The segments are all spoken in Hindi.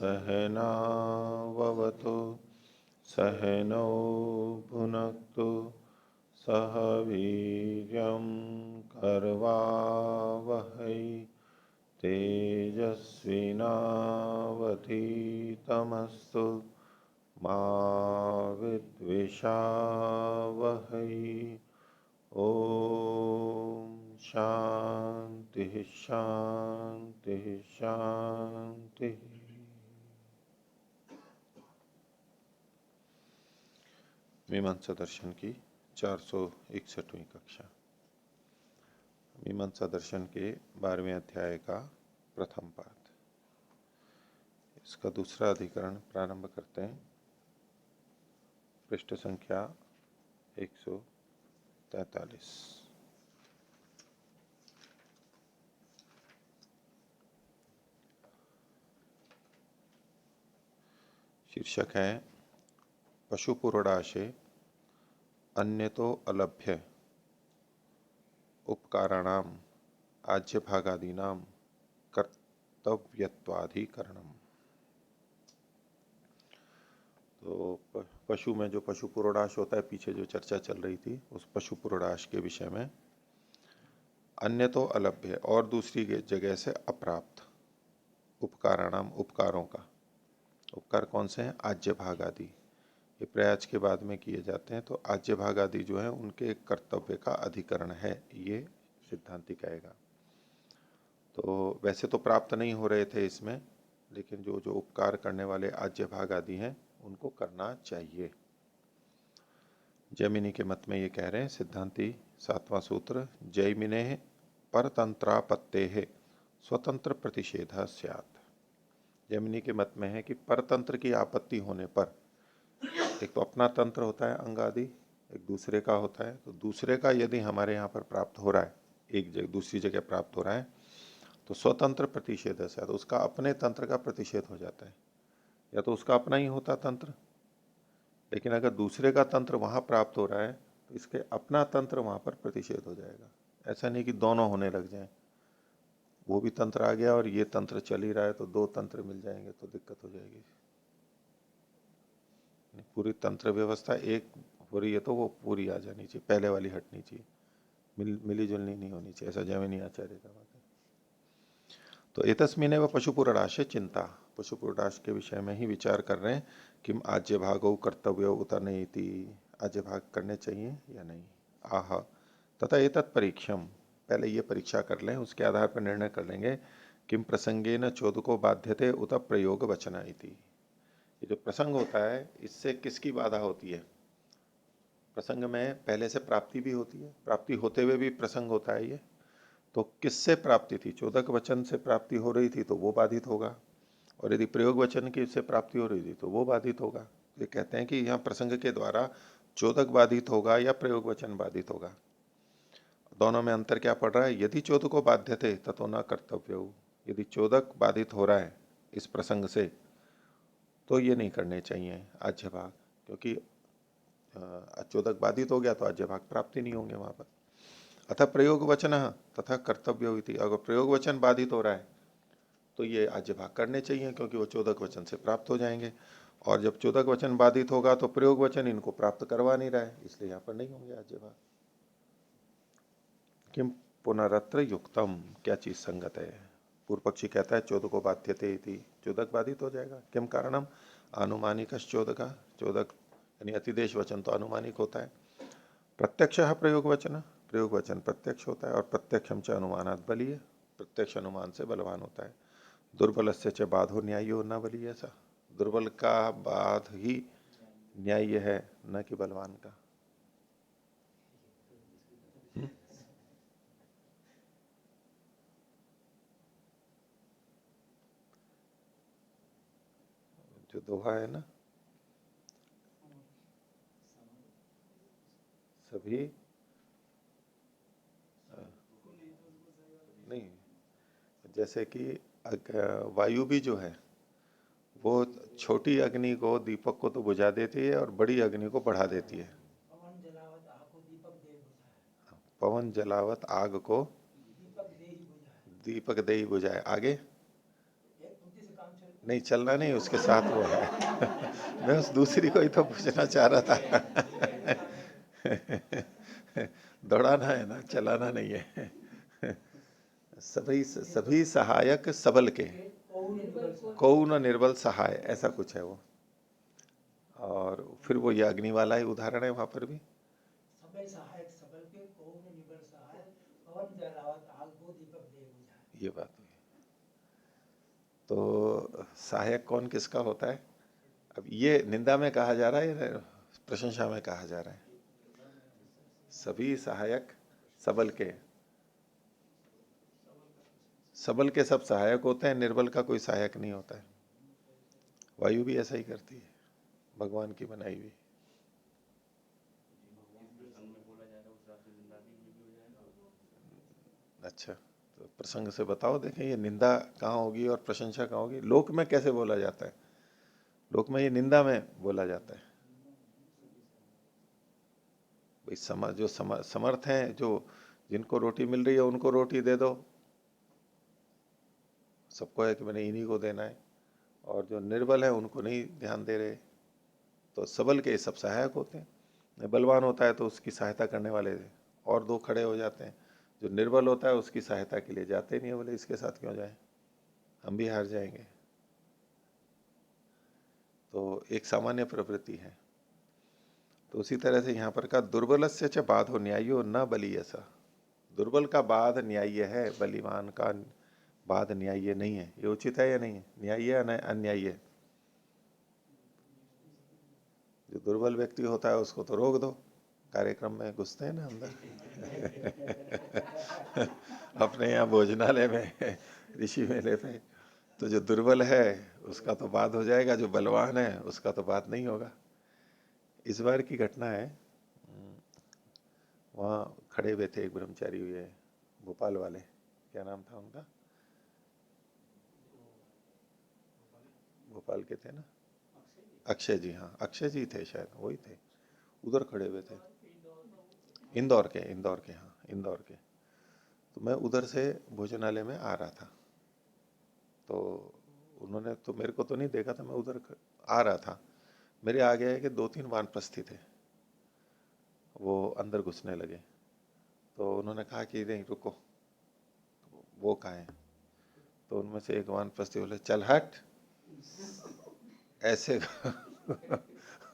सहनाववतु सहनौ भुनक्तु सह वीर्यं करवावहै तेजस्विनावधीतमस्तु मा विद्विषावहै। ओम शांति शांति शांति। मीमांसा दर्शन की 461वीं कक्षा। मीमांसा दर्शन के 12वें अध्याय का प्रथम पाठ, इसका दूसरा अधिकरण प्रारंभ करते हैं। पृष्ठ संख्या 143। शीर्षक है पशुपुरडाशे अन्यतो अलभ्य उपकाराणाम आज्य भागादीनाम कर्तव्यत्वाधिकरणम। तो पशु में जो पशु पुरोडाश होता है, पीछे जो चर्चा चल रही थी उस पशु पुरोडाश के विषय में, अन्य तो अलभ्य और दूसरी जगह से अप्राप्त उपकाराणाम उपकारों का। उपकार कौन से हैं? आज्य भाग आदि, ये प्रयाज के बाद में किए जाते हैं। तो आज्य भाग आदि जो है उनके कर्तव्य का अधिकरण है, ये सिद्धांति कहेगा। तो वैसे तो प्राप्त नहीं हो रहे थे इसमें, लेकिन जो जो उपकार करने वाले आज्य भाग आदि हैं उनको करना चाहिए। जैमिनी के मत में ये कह रहे हैं सिद्धांति, 7वां सूत्र, जैमिने परतंत्रापत्ते स्वतंत्र प्रतिषेध स्यात्। जैमिनी के मत में है कि परतंत्र की आपत्ति होने पर, एक तो अपना तंत्र होता है अंग आदि, एक दूसरे का होता है, तो दूसरे का यदि हमारे यहाँ पर प्राप्त हो रहा है, एक जगह दूसरी जगह प्राप्त हो रहा है, तो स्वतंत्र प्रतिषेध स्यात्, उसका अपने तंत्र का प्रतिषेध हो जाता है। या तो उसका अपना ही होता तंत्र, लेकिन अगर दूसरे का तंत्र वहां प्राप्त हो रहा है तो इसके अपना तंत्र वहां पर प्रतिषेध हो जाएगा। ऐसा नहीं कि दोनों होने लग जाएं, वो भी तंत्र आ गया और ये तंत्र चल ही रहा है तो दो तंत्र मिल जाएंगे तो दिक्कत हो जाएगी। पूरी तंत्र व्यवस्था एक हो रही है तो वो पूरी आ जानी चाहिए, पहले वाली हटनी चाहिए, मिली जुलनी नहीं होनी चाहिए। ऐसा जैमिनी आचार्य का बात है। तो एतस्मिने व पशुपुरडाशे चिंता, पशुपुरडाश के विषय में ही विचार कर रहे हैं कि आज्य भागो कर्तव्य उतरने इति, आज्य भाग करने चाहिए या नहीं। आह तथा एतत् परीक्षम, पहले ये परीक्षा कर लें, उसके आधार पर निर्णय कर लेंगे किम प्रसंगेन चोदको बाध्यते उत प्रयोग वचना इति। ये जो प्रसंग होता है इससे किसकी बाधा होती है? प्रसंग में पहले से प्राप्ति भी होती है, प्राप्ति होते हुए भी प्रसंग होता है ये, तो किससे प्राप्ति थी? चोदक वचन से प्राप्ति हो रही थी तो वो बाधित होगा, और यदि प्रयोग वचन की से प्राप्ति हो रही थी तो वो बाधित होगा। ये कहते हैं कि यहाँ प्रसंग के द्वारा चोदक बाधित होगा या प्रयोग वचन बाधित होगा। दोनों में अंतर क्या पड़ रहा है? यदि चोदको बाध्यते ततो न कर्तव्य, यदि चोदक बाधित हो रहा है इस प्रसंग से तो ये नहीं करने चाहिए आज्य भाग, क्योंकि चोदक बाधित हो गया तो आज्य भाग प्राप्ति नहीं होंगे वहां पर। अतः प्रयोग वचन तथा कर्तव्य इति, अगर प्रयोग वचन बाधित हो रहा है तो ये आज्य भाग करने चाहिए, क्योंकि वो चोदक वचन से प्राप्त हो जाएंगे। और जब चोदक वचन बाधित होगा तो प्रयोग वचन इनको प्राप्त करवा नहीं रहा है, इसलिए यहाँ पर नहीं होंगे आज्य भाग। किम पुनरत्र युक्तम, क्या चीज संगत है? पूर्व पक्षी कहता है चोदको बाध्यते इति, चोदक बाधित हो जाएगा। किम कारणम? अनुमानिक चोदक, चोदक यानी अतिदेश वचन तो अनुमानिक होता है। प्रत्यक्ष प्रयोग वचन, प्रयोग वचन प्रत्यक्ष होता है, और प्रत्यक्षम च अनुमानात् बलीय, प्रत्यक्ष अनुमान से बलवान होता है। दुर्बल से च बाधो न्यायो न बलीय, ऐसा दुर्बल का बाध ही न्याय है, न कि बलवान का। जो दोहा है ना, सभी नहीं, जैसे कि वायु भी जो है वो छोटी अग्नि को, दीपक को तो बुझा देती है और बड़ी अग्नि को बढ़ा देती है। पवन जलावत आग को दीपक दे ही बुझाए। आगे नहीं, चलना नहीं, उसके साथ वो है। मैं उस दूसरी को ही तो पूछना चाह रहा था। दौड़ाना है ना, चलाना नहीं है। सभी सभी सहायक सबल के, कौ न निर्बल सहाय, ऐसा कुछ है वो। और फिर वो ये अग्नि वाला ही उदाहरण है वहां पर भी। सबल सहायक सबल के कौन निबर सहाय पवन जलावत आग को दीपक दे बुझाए। ये बात हुई। तो सहायक कौन किसका होता है? अब ये निंदा में कहा जा रहा है या प्रशंसा में कहा जा रहा है? सभी सहायक सबल के, सबल के सब सहायक होते हैं, निर्बल का कोई सहायक नहीं होता है। वायु भी ऐसा ही करती है, भगवान की बनाई हुई। अच्छा, तो प्रसंग से बताओ, देखें ये निंदा कहाँ होगी और प्रशंसा कहाँ होगी। लोक में कैसे बोला जाता है? लोक में ये निंदा में बोला जाता है। भाई जो समर्थ हैं, जो जिनको रोटी मिल रही है उनको रोटी दे दो, सबको है कि मैंने इन्हीं को देना है। और जो निर्बल है उनको नहीं ध्यान दे रहे। तो सबल के सब सहायक होते हैं। बलवान होता है तो उसकी सहायता करने वाले और दो खड़े हो जाते हैं। जो निर्बल होता है उसकी सहायता के लिए जाते नहीं है, बोले इसके साथ क्यों जाए, हम भी हार जाएंगे। तो एक सामान्य प्रवृत्ति है। तो उसी तरह से यहाँ पर का दुर्बल से च बाधो न्यायो न बली ऐसा। दुर्बल का बाध न्याय्य है, बलिवान का बाध न्याय्य नहीं है। ये उचित है या नहीं है? न्याय्य है अन्याय्य? जो दुर्बल व्यक्ति होता है उसको तो रोक दो, कार्यक्रम में घुसते हैं ना अंदर। अपने यहाँ भोजनालय में, ऋषि मेले पे, तो जो दुर्बल है उसका तो बात हो जाएगा, जो बलवान है उसका तो बात नहीं होगा। इस बार की घटना है, वहाँ खड़े हुए थे एक ब्रह्मचारी हुए, भोपाल वाले, क्या नाम था उनका? भोपाल के थे ना, अक्षय जी। हाँ, अक्षय जी थे शायद, वही थे। उधर खड़े हुए थे, इंदौर के, इंदौर के, हाँ इंदौर के। तो मैं उधर से भोजनालय में आ रहा था, तो उन्होंने तो मेरे को तो नहीं देखा था, मैं उधर आ रहा था। मेरे आगे है कि दो तीन वानप्रस्थी थे, वो अंदर घुसने लगे। तो उन्होंने कहा कि नहीं रुको, वो कहाँ है? तो उनमें से एक वानप्रस्थी बोले चल हट, ऐसे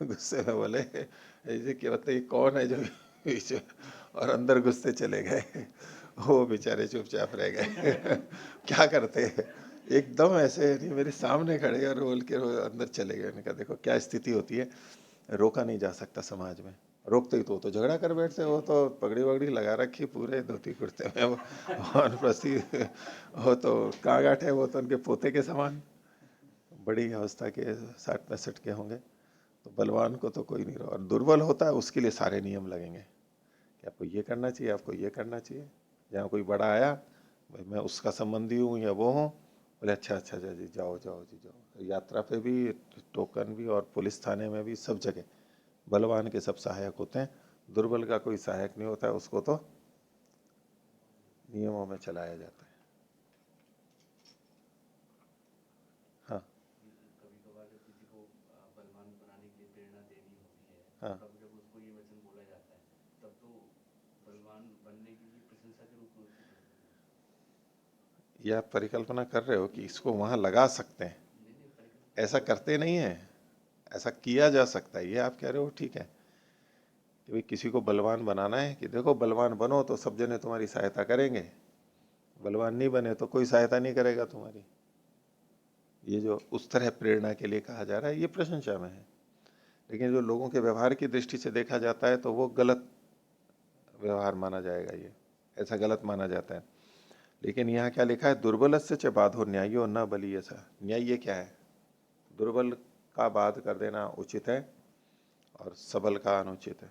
गुस्से में बोले, ऐसे क्या बताइए ये कौन है जो बीच में, और अंदर घुसते चले गए। वो बेचारे चुपचाप रह गए। क्या करते हैं, एकदम ऐसे नहीं मेरे सामने खड़े और बोल के वो अंदर चले गए। मैंने कहा देखो क्या स्थिति होती है, रोका नहीं जा सकता समाज में। रोकते ही तो झगड़ा कर बैठते, वो तो पगड़ी वगड़ी लगा रखी पूरे धोती कुर्ते में, वो वानप्रस्थी, वो तो कागाठ है, वो तो उनके पोते के समान, बड़ी अवस्था के 60-65 के होंगे। तो बलवान को तो कोई नहीं रहा, और दुर्बल होता है उसके लिए सारे नियम लगेंगे कि आपको ये करना चाहिए, आपको ये करना चाहिए। जहाँ कोई बड़ा आया, भाई मैं उसका संबंधी हूँ या वो हूँ, बोले अच्छा अच्छा जी जाओ जाओ जी जाओ। यात्रा पे भी, टोकन भी, और पुलिस थाने में भी, सब जगह बलवान के सब सहायक होते हैं। दुर्बल का कोई सहायक नहीं होता है, उसको तो नियमों में चलाया जाता है। हाँ हाँ, ये आप परिकल्पना कर रहे हो कि इसको वहां लगा सकते हैं, ऐसा करते नहीं है, ऐसा किया जा सकता है, ये आप कह रहे हो ठीक है कि भाई किसी को बलवान बनाना है, कि देखो बलवान बनो तो सब जने तुम्हारी सहायता करेंगे, बलवान नहीं बने तो कोई सहायता नहीं करेगा तुम्हारी। ये जो उस तरह प्रेरणा के लिए कहा जा रहा है ये प्रशंसा में है। लेकिन जो लोगों के व्यवहार की दृष्टि से देखा जाता है तो वो गलत व्यवहार माना जाएगा, ये ऐसा गलत माना जाता है। लेकिन यहाँ क्या लिखा है, दुर्बल से च बाधो न्यायो न बली। ऐसा न्याय क्या है? दुर्बल का बाध कर देना उचित है और सबल का अनुचित है।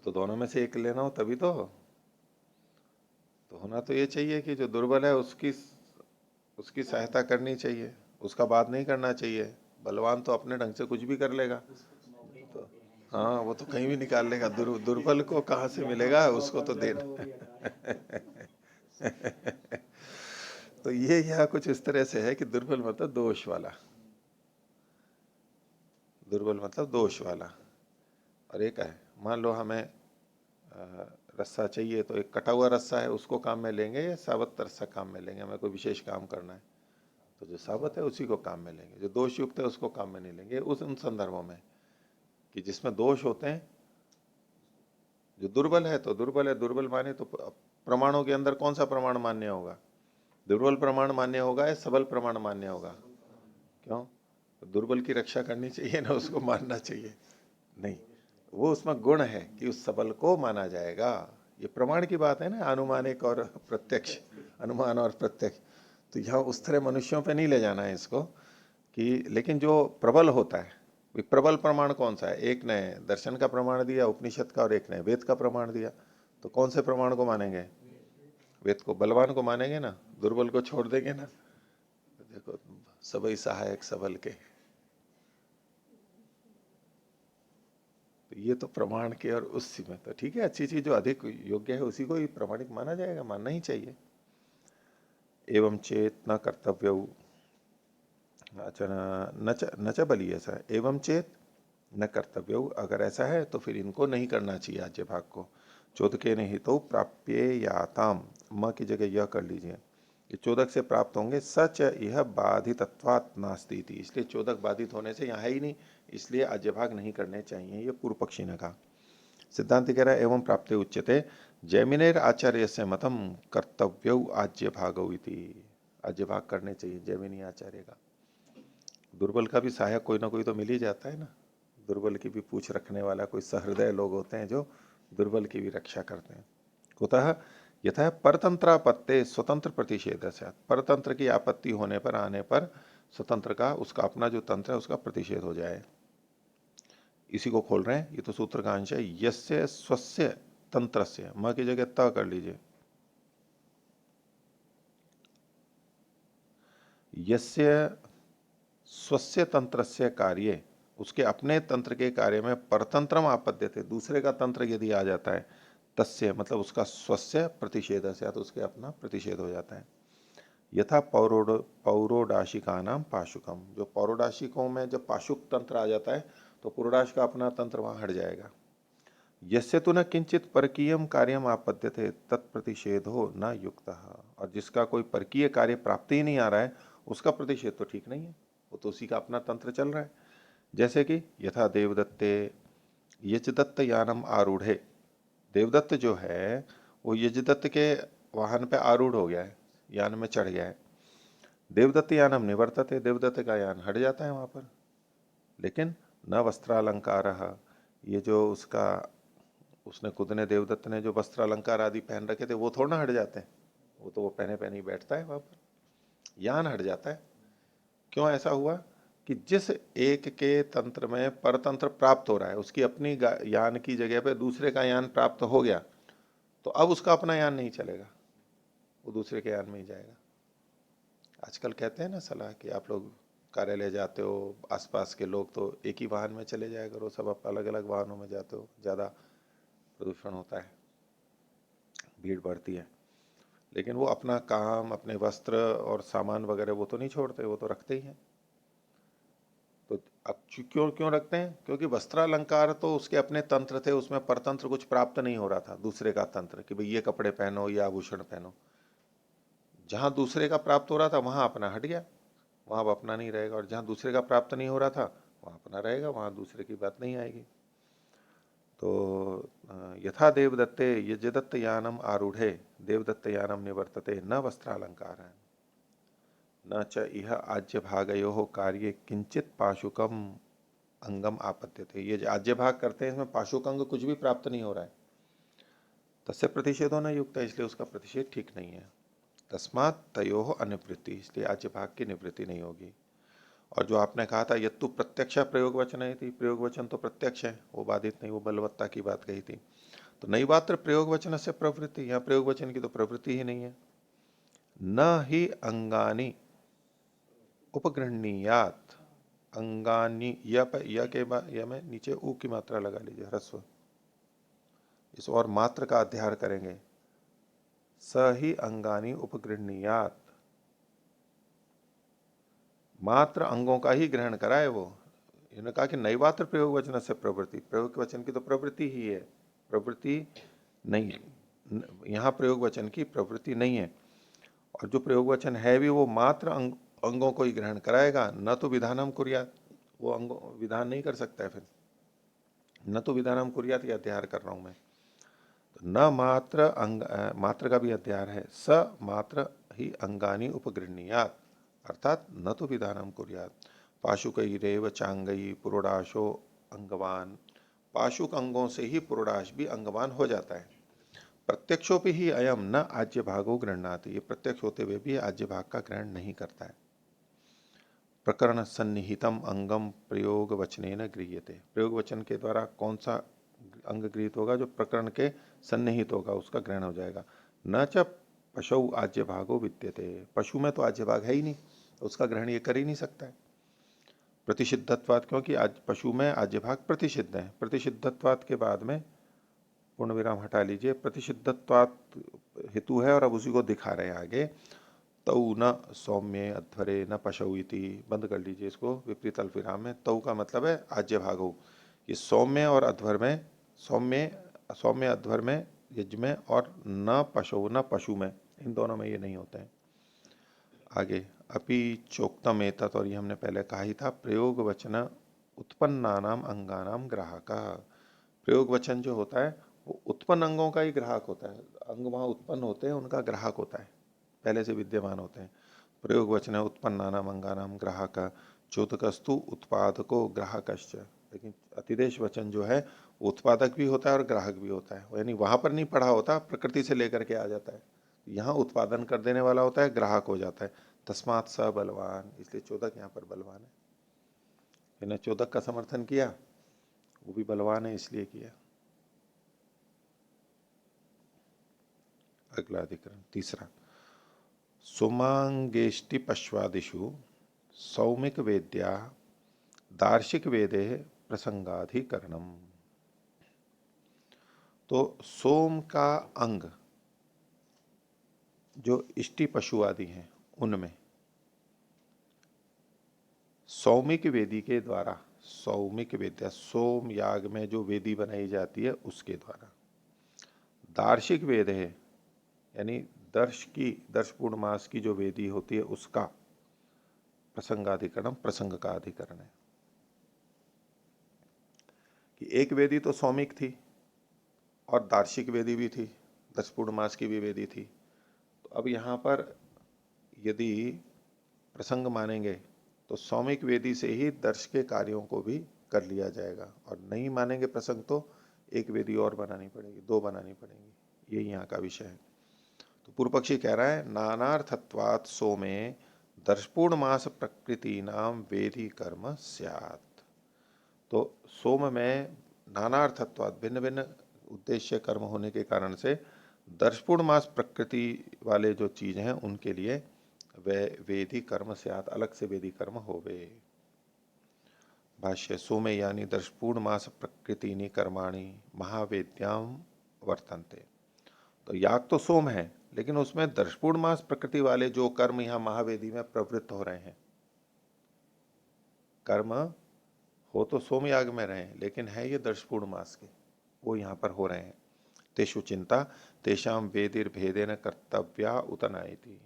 तो दोनों में से एक लेना हो तभी तो होना तो ये चाहिए कि जो दुर्बल है उसकी उसकी सहायता करनी चाहिए, उसका बात नहीं करना चाहिए। बलवान तो अपने ढंग से कुछ भी कर लेगा। तो हाँ, वो तो कहीं भी निकाल लेगा, दुर्बल को कहाँ से मिलेगा, उसको तो देना। तो ये यहाँ कुछ इस तरह से है कि दुर्बल मतलब दोष वाला, दुर्बल मतलब दोष वाला। और एक है, मान लो हमें रस्सा चाहिए, तो एक कटा हुआ रस्सा है उसको काम में लेंगे या साबुत रस्सा काम में लेंगे, हमें कोई विशेष काम करना है तो जो साबुत है उसी को काम में लेंगे, जो दोष युक्त है उसको काम में नहीं लेंगे। उस उन संदर्भों में कि जिसमें दोष होते हैं, जो दुर्बल है तो दुर्बल है, दुर्बल माने तो प्रमाणों के अंदर कौन सा प्रमाण मान्य होगा, दुर्बल प्रमाण मान्य होगा या सबल प्रमाण मान्य होगा? क्यों? तो दुर्बल की रक्षा करनी चाहिए ना, उसको मानना चाहिए? नहीं, वो उसमें गुण है कि उस सबल को माना जाएगा। ये प्रमाण की बात है ना, अनुमानिक और प्रत्यक्ष, अनुमान और प्रत्यक्ष। तो यहाँ उस तरह मनुष्यों पे नहीं ले जाना है इसको कि, लेकिन जो प्रबल होता है, प्रबल प्रमाण कौन सा है? एक ने दर्शन का प्रमाण दिया उपनिषद का और एक ने वेद का प्रमाण दिया, तो कौन से प्रमाण को मानेंगे? वेद को, बलवान को मानेंगे ना, दुर्बल को छोड़ देंगे ना? देखो, सबई सहायक सबल के, तो ये तो प्रमाण के और उसी में तो ठीक है, अच्छी चीज जो अधिक योग्य है उसी को ही प्रमाणिक माना जाएगा, मानना ही चाहिए। एवं चेत न कर्तव्य, अच्छा, न च बली, ऐसा है, एवं चेत न कर्तव्य, अगर ऐसा है तो फिर इनको नहीं करना चाहिए आज्य भाग को। चोदके नहीं तो प्राप्य याताम, म की जगह यह कर लीजिए, ये चोदक से प्राप्त होंगे, सच यह बाधितत्वात् नास्ति थी, इसलिए चोदक बाधित होने से यहाँ है ही नहीं, इसलिए आज्य भाग नहीं करने चाहिए, ये पूर्व पक्षी ने कहा। सिद्धांत कह रहा है एवं प्राप्ति उच्यते जैमिनेर आचार्य से मतम कर्तव्य आज्य भागो इति, आज्य भाग करने चाहिए जैमिनी आचार्य का। दुर्बल का भी सहायक कोई ना कोई तो मिल ही जाता है ना, दुर्बल की भी पूछ रखने वाला कोई सहृदय लोग होते हैं जो दुर्बल की भी रक्षा करते हैं। कुतः यथा परतंत्रापत्ते स्वतंत्र प्रतिषेध से, परतंत्र की आपत्ति होने पर, आने पर स्वतंत्र का, उसका अपना जो तंत्र है उसका प्रतिषेध हो जाए, इसी को खोल रहे हैं। ये तो सूत्र का अंश है, यस्य स्वस्य तंत्रस्य, म की जगह त कर लीजिए, यस्य स्वस्य तंत्रस्य कार्य, उसके अपने तंत्र के कार्य में परतंत्रम आपद्यते, दूसरे का तंत्र यदि आ जाता है, तस्य मतलब उसका स्वस्य प्रतिषेध से, तो उसके अपना प्रतिषेध हो जाता है। यथा पौरोडाशिका नाम पाशुकम, जो पौरोडाशिकों में जब पाशुक तंत्र आ जाता है तो पुरोडाश का अपना तंत्र वहां हट जाएगा। यस्य तो न किंचित परकीयम कार्यम आपद्यते तत्प्रतिषेधो न युक्त, और जिसका कोई परकीय कार्य प्राप्ति ही नहीं आ रहा है उसका प्रतिषेध तो ठीक नहीं है, वो तो उसी का अपना तंत्र चल रहा है। जैसे कि यथा देवदत्ते यजदत्त यानम आरूढ़े, देवदत्त जो है वो यजदत्त के वाहन पे आरूढ़ हो गया है, यान में चढ़ गया है, देवदत्त यानम निवर्तते, देवदत्त का यान हट जाता है वहां पर, लेकिन न वस्त्रालंकार, ये जो उसका, उसने खुद ने, देवदत्त ने जो वस्त्र अलंकार आदि पहन रखे थे वो थोड़ा ना हट जाते हैं, वो तो वो पहने पहने ही बैठता है वहां पर, यान हट जाता है। क्यों ऐसा हुआ? कि जिस एक के तंत्र में परतंत्र प्राप्त हो रहा है, उसकी अपनी यान की जगह पे दूसरे का यान प्राप्त हो गया, तो अब उसका अपना यान नहीं चलेगा, वो दूसरे के यान में ही जाएगा। आजकल कहते हैं ना सलाह कि आप लोग कार्यालय जाते हो, आसपास के लोग तो एक ही वाहन में चले जाया करो, सब आप अलग अलग वाहनों में जाते हो, ज्यादा प्रदूषण होता है, भीड़ बढ़ती है। लेकिन वो अपना काम, अपने वस्त्र और सामान वगैरह वो तो नहीं छोड़ते, वो तो रखते ही हैं। तो अब क्यों क्यों रखते हैं? क्योंकि वस्त्रालंकार तो उसके अपने तंत्र थे, उसमें परतंत्र कुछ प्राप्त नहीं हो रहा था, दूसरे का तंत्र कि भाई ये कपड़े पहनो, ये आभूषण पहनो। जहां दूसरे का प्राप्त हो रहा था वहां अपना हट गया, वहां अब अपना नहीं रहेगा, और जहां दूसरे का प्राप्त नहीं हो रहा था वहां अपना रहेगा, वहां दूसरे की बात नहीं आएगी। तो यथा देवदत्ते यजदत्त यानम आरूढ़े देवदत्त यानम निवर्तते न वस्त्रालंकार, न च इह आज्य भागयो कार्य किंचित पाशुकम अंगम आपत्त्यते, ये जो आज्य भाग करते हैं इसमें पाशुक अंग कुछ भी प्राप्त नहीं हो रहा है, तस्य प्रतिषेध होना युक्त है, इसलिए उसका प्रतिषेध ठीक नहीं है। तस्मात् तयो अनिवृत्ति, इसलिए आज्य भाग की निवृत्ति नहीं होगी। और जो आपने कहा था यत्तु प्रत्यक्ष प्रयोग वचन है थी, प्रयोग वचन तो प्रत्यक्ष है, वो बाधित नहीं, वो बलवत्ता की बात कही थी। तो नई बात प्रयोग वचन से प्रवृत्ति, यहाँ प्रयोग वचन की तो प्रवृत्ति ही नहीं है। न ही अंगानी उपगृहणीयात, अंगानी, या के बाद या में नीचे ऊ की मात्रा लगा लीजिए, ह्रस्व, इस और मात्र का अध्ययन करेंगे। स ही अंगानी उपगृहणीयात, मात्र अंगों का ही ग्रहण कराए वो। इन्होंने कहा कि नैवात्र प्रयोग वचन से प्रवृत्ति, प्रयोग वचन की तो प्रवृत्ति ही है, प्रवृत्ति नहीं, यहां प्रयोग वचन की प्रवृत्ति नहीं है। और जो प्रयोग वचन है भी वो मात्र अंगों को ही ग्रहण कराएगा, न तो विधानम कुर्यात, वो अंगों विधान नहीं कर सकता है फिर, न तो विधानम कुर्यात, ये अध्ययन कर रहा हूं मैं। तो न मात्र अंग, मात्र का भी अध्ययन है, स मात्र ही अंगानी उपगृहणीयात, अर्थात न तो विधानम कुर्यात। पाशुकई रेव चांगई पुरोडाशो अंगवान, पाशुक अंगों से ही पुरोडाश भी अंगवान हो जाता है। प्रत्यक्षोपि ही अयम न आज्य भागो गृहणाति, ये प्रत्यक्ष होते हुए भी आज्य भाग का ग्रहण नहीं करता है। प्रकरण सन्निहितम अंगम प्रयोग वचने न गृह्यते, प्रयोग वचन के द्वारा कौन सा अंग गृहित होगा, जो प्रकरण के सन्निहित होगा उसका ग्रहण हो जाएगा। न च पशु आज्य भागो विद्यते, पशु में तो आज्य भाग है ही नहीं, उसका ग्रहण ये कर ही नहीं सकता है। प्रतिषिद्धत्वाद, क्योंकि आज पशु में आज्य भाग प्रतिषिद्ध है, प्रतिषिद्धत्वाद के बाद में पूर्ण विराम हटा लीजिए, प्रतिषिद्धत्वात् हेतु है और अब उसी को दिखा रहे हैं आगे। तऊ न सौम्य अध्वरे न पशु इति, बंद कर लीजिए इसको विपरीत अल्प विराम में। तऊ का मतलब है आज्य भागो, ये सौम्य और अध्वर में, सौम्य सौम्य अध्वर में यज्ञ में, और न पशु में, इन दोनों में ये नहीं होते हैं। आगे अपि चोक्तम एतत्, और ये हमने पहले कहा ही था, प्रयोग वचन उत्पन्नानाम अंगानाम ग्राहका, प्रयोग वचन जो होता है वो उत्पन्न अंगों का ही ग्राहक होता है, अंग वहां उत्पन्न होते हैं उनका ग्राहक होता है, पहले से विद्यमान होते हैं। प्रयोग वचन है उत्पन्नानाम अंगानाम ग्राहक, चोदकस्तु उत्पादको ग्राहकश्च, लेकिन अतिदेश वचन जो है वो उत्पादक भी होता है और ग्राहक भी होता है, यानी वहां पर नहीं पढ़ा होता, प्रकृति से लेकर के आ जाता है, यहाँ उत्पादन कर देने वाला होता है, ग्राहक हो जाता है। तस्मात् स बलवान, इसलिए चोदक यहाँ पर बलवान है, इन्हें चोदक का समर्थन किया, वो भी बलवान है इसलिए किया। अगला अधिकरण तीसरा, सोमांगेष्टि पश्वादिषु सौमिक वेद्या दार्शिक वेदे प्रसंगाधिकरणम। तो सोम का अंग जो इष्टि पशु आदि हैं उनमें सौमिक वेदी के द्वारा, सौमिक वेद्या सोम याग में जो वेदी बनाई जाती है उसके द्वारा, दार्शिक वेद है यानी दर्श की, दर्श पूर्णमास की जो वेदी होती है उसका प्रसंगाधिकरण, प्रसंग का अधिकरण है। कि एक वेदी तो सौमिक थी और दार्शिक वेदी भी थी, दर्श पूर्णमास की भी वेदी थी, तो अब यहां पर यदि प्रसंग मानेंगे तो सौमिक वेदी से ही दर्श के कार्यों को भी कर लिया जाएगा, और नहीं मानेंगे प्रसंग तो एक वेदी और बनानी पड़ेगी, दो बनानी पड़ेंगी, ये यहाँ का विषय है। तो पूर्व पक्षी कह रहा है नानार्थत्वात् सोमे दर्शपूर्ण मास प्रकृति नाम वेदी कर्म स्यात्, तो सोम में नानार्थत्वात् भिन्न भिन्न उद्देश्य कर्म होने के कारण से दर्शपूर्ण मास प्रकृति वाले जो चीज हैं उनके लिए वे वेदी कर्म स्यात्, अलग से वेदी कर्म होवे। भाष्य सोमे यानी दर्शपूर्ण मास प्रकृतिनी कर्माणि महावेद्याम वर्तन्ते, तो याग तो सोम है लेकिन उसमें दर्शपूर्ण मास प्रकृति वाले जो कर्म यहाँ महावेदी में प्रवृत्त हो रहे हैं, कर्म हो तो सोम याग में रहे लेकिन है ये दर्शपूर्ण मास के, वो यहाँ पर हो रहे हैं। तेषु चिंता तेषाम वेदिर भेदेन कर्तव्या उतनायति,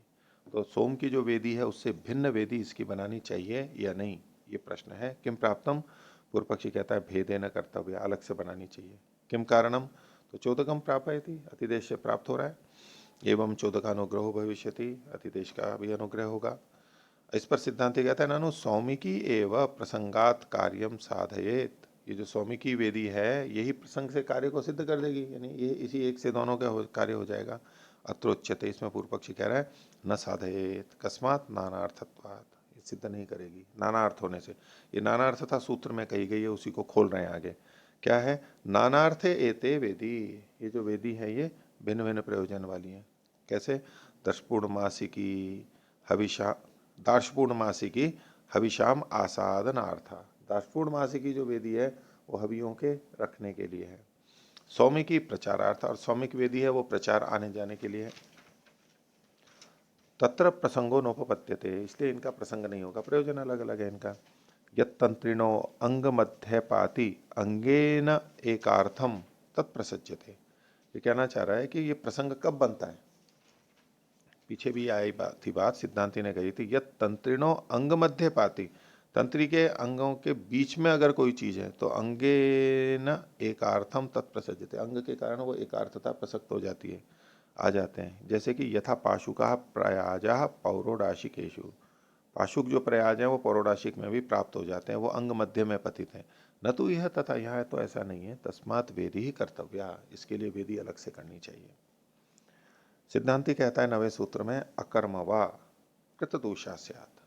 तो सोम की जो वेदी है उससे भिन्न वेदी इसकी बनानी चाहिए या नहीं, ये प्रश्न है। किम प्राप्तम, पूर्व पक्षी कहता है भेदेन कर्तव्य, अलग से बनानी चाहिए। किम कारणम, तो चोदकम प्रापयति, अतिदेश से प्राप्त हो रहा है, एवं चोदकानुग्रह भविष्यति, अतिदेश का भी अनुग्रह होगा। इस पर सिद्धांति कहता है नानु सौमिकी एवं प्रसंगात कार्यम साधयेत, ये जो सौमिकी वेदी है यही प्रसंग से कार्य को सिद्ध कर देगी, यानी ये इसी एक से दोनों का कार्य हो जाएगा। अत्रोच्यते, इसमें पूर्व पक्षी कह रहा है न साधयेत, कस्मात नानार्थत्वात्, ये सिद्ध नहीं करेगी नानार्थ होने से। ये नानार्थता सूत्र में कही गई है, उसी को खोल रहे हैं आगे। क्या है, नानार्थे एते वेदी, ये जो वेदी है ये भिन्न भिन्न प्रयोजन वाली है। कैसे, दर्शपूर्ण मासी की हविषा, दार्शपूर्ण मासी की हविषाम आसादनार्था। दार्शपूर्णमासी जो वेदी है वो हवियों के रखने के लिए है। सौमिकी प्रचारार्थ, और सौमिक वेदी है वो प्रचार आने जाने के लिए है। तत्र प्रसंगो नोपपत्यते, इसलिए इनका प्रसंग नहीं होगा, प्रयोजन अलग अलग है इनका। यत तंत्रिणो अंग मध्य पाति अंगेन एकार्थम तत्प्रसज्यते। ये कहना चाह रहा है कि ये प्रसंग कब बनता है। पीछे भी आई बात थी, बात सिद्धांति ने कही थी, यत तंत्रिणो अंग मध्य पाति, तंत्री के अंगों के बीच में अगर कोई चीज है तो अंगेन एकार्थम तत्प्रसज्यते, अंग के कारण वो एकार्थता प्रसक्त हो जाती है, आ जाते हैं। जैसे कि यथा पाशुका प्रयाजा पौरोडाशिकेशु, पाशुक जो प्रयाज है वो पौरोडाशिक में भी प्राप्त हो जाते हैं, वो अंग मध्य में पतित है। न तो यह तथा यह तो ऐसा नहीं है, तस्मात वेदी ही कर्तव्या, इसके लिए वेदी अलग से करनी चाहिए। सिद्धांति कहता है 9वें सूत्र में अकर्मवा कृतदोषा स्यात्,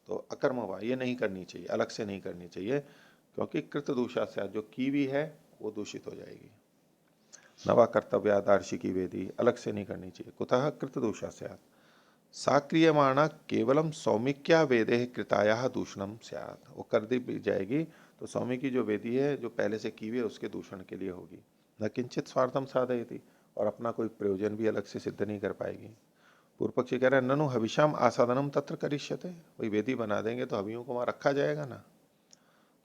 तो अकर्मवा ये नहीं करनी चाहिए, अलग से नहीं करनी चाहिए, क्योंकि कृतदोषा स्यात्, जो कीवी है वो दूषित हो जाएगी। नवा कर्तव्य दार्शिकी वेदी अलग से नहीं करनी चाहिए। कुतः कृतदोषा स्यात् साक्रियमाणा केवलम सौमिक्या वेदे कृताया दूषणम स्यात्, वो कर दी जाएगी तो सौमिकी जो वेदी है जो पहले से की हुई है उसके दूषण के लिए होगी। न किंचित स्वार्थम साधयति, और अपना कोई प्रयोजन भी अलग से सिद्ध नहीं कर पाएगी। पूर्व पक्षी कह रहे हैं ननु हविषाम आसादनम तत्र करिष्यते, वही वेदी बना देंगे तो हवियों को वहां रखा जाएगा ना।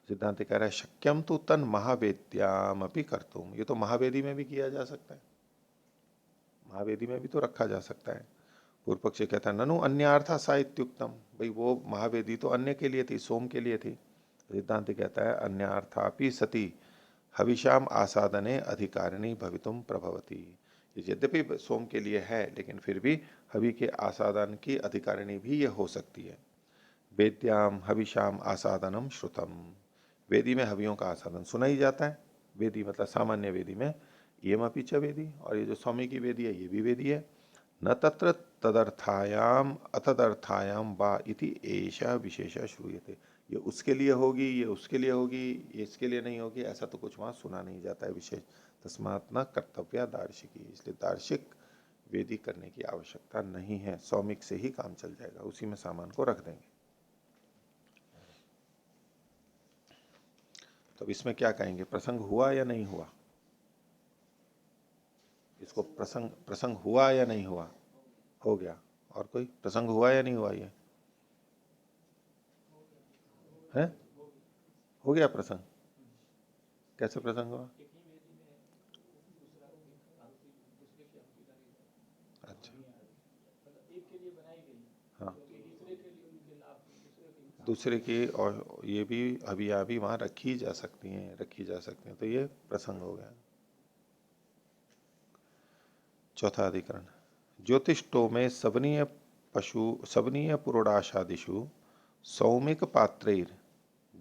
सिद्धांत कह रहा है शक्यम तो तन महावेद्याम अपनी कर्तुम, ये तो महावेदी में भी किया जा सकता है, महावेदी में भी तो रखा जा सकता है। पूर्व पक्षी कहता है ननु अन्यार्था साहित्युक्तम, भाई वो महावेदी तो अन्य के लिए थी, सोम के लिए थी। सिद्धांत कहता है अन्यार्थापि सती हविषाम आसादने अधिकारिणी भवितुम प्रभवती, यद्यपि सोम के लिए है लेकिन फिर भी हवि के आसादन की अधिकारिणी भी यह हो सकती है। वेद्याम हविषाम आसादनम श्रुतम, वेदी में हवियों का आसादन सुना ही जाता है। वेदी मतलब सामान्य वेदी में ये मपीच वेदी, और ये जो स्वामी की वेदी है ये भी वेदी है। न तत्र तदर्थायाम अतदर्थायाम वा इति एषा विशेष श्रूयते, ये उसके लिए होगी, ये उसके लिए होगी, ये इसके लिए नहीं होगी, ऐसा तो कुछ वहां सुना नहीं जाता है विशेष। तस्मात् न कर्तव्य दार्शिकी, इसलिए दार्शिक वेदी करने की आवश्यकता नहीं है, सौमिक से ही काम चल जाएगा, उसी में सामान को रख देंगे। तो इसमें क्या कहेंगे, प्रसंग हुआ या नहीं हुआ, इसको प्रसंग प्रसंग हुआ या नहीं हुआ, हो गया। और कोई प्रसंग हुआ या नहीं हुआ, ये है, हो गया प्रसंग। कैसे प्रसंग हुआ, अच्छा हाँ, दूसरे की, और ये भी अभी अभी वहां रखी जा सकती हैं, रखी जा सकती हैं, तो ये प्रसंग हो गया। चौथा अधिकरण ज्योतिष्टो में सवनीय पशु सवनीय पुरोडाशादिशु सौमिक पात्रेर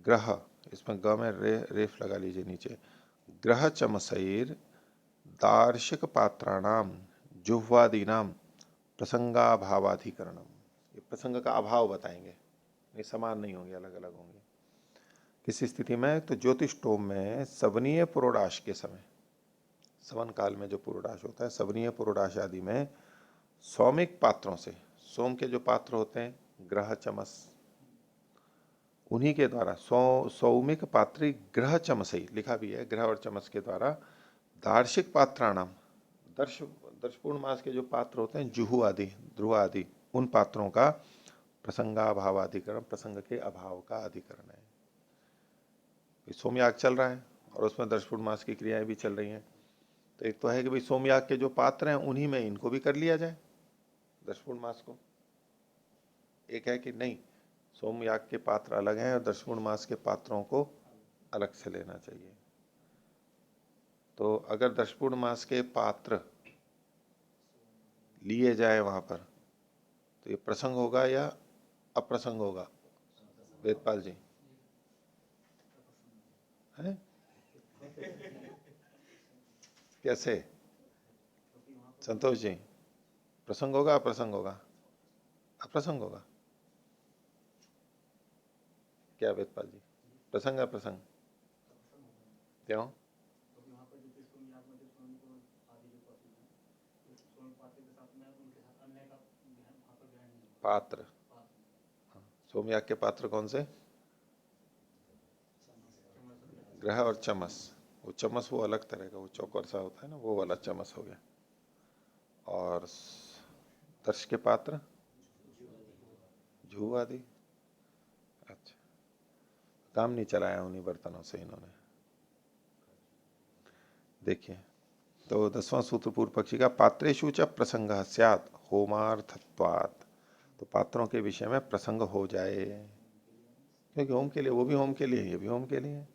ग्रह, इसमें ग में रेफ लगा लीजिए नीचे, ग्रह चमसैर दार्शिक पात्राणाम जुह्वादीनाम प्रसंगाभावाधिकरणम, ये प्रसंग का अभाव बताएंगे, ये समान नहीं होंगे, अलग अलग होंगे। किस स्थिति में, तो ज्योतिष्टोम में सवनीय पुरोडाश के समय, सवन काल में जो पुरोडाश होता है, सवनीय पुरोडाश आदि में सौमिक पात्रों से, सोम के जो पात्र होते हैं ग्रह चमस, उन्हीं के द्वारा सौमिक पात्री ग्रह चमसई लिखा भी है, ग्रह और चमस के द्वारा दार्शिक पात्राणाम, दर्श दर्शपूर्ण मास के जो पात्र होते हैं जुहू आदि ध्रुव आदि, उन पात्रों का प्रसंगाभाव अधिकरण, प्रसंग के अभाव का अधिकरण है। सोमयाग चल रहा है और उसमें दर्शपूर्ण मास की क्रियाएं भी चल रही हैं, तो एक तो है कि भाई सोमयाग के जो पात्र हैं उन्हीं में इनको भी कर लिया जाए दर्शपूर्ण मास को, एक है कि नहीं सोमयाग के पात्र अलग हैं और दर्शपूर्ण मास के पात्रों को अलग से लेना चाहिए। तो अगर दर्शपूर्ण मास के पात्र लिए जाए वहां पर, तो ये प्रसंग होगा या अप्रसंग होगा, वेदपाल जी है कैसे, संतोष जी प्रसंग होगा अप्रसंग होगा, अप्रसंग होगा क्या वेदपाल जी, प्रसंग अप्रसंग क्यों, पात्र सोमयाग के पात्र कौन से? ग्रह और चमस। वो चमस वो अलग तरह का, वो चौकोर सा होता है ना, वो वाला चमस हो गया। और दर्श के पात्र जू आदि। अच्छा, काम नहीं चलाया उन्हीं बर्तनों से इन्होंने। देखिए, तो 10वां सूत्र पूर्व पक्षी का, पात्रेषु च प्रसंग स्यात् होमार्थत्वात्। तो पात्रों के विषय में प्रसंग हो जाए, क्योंकि होम के लिए, वो भी होम के लिए, ये भी होम के लिए है।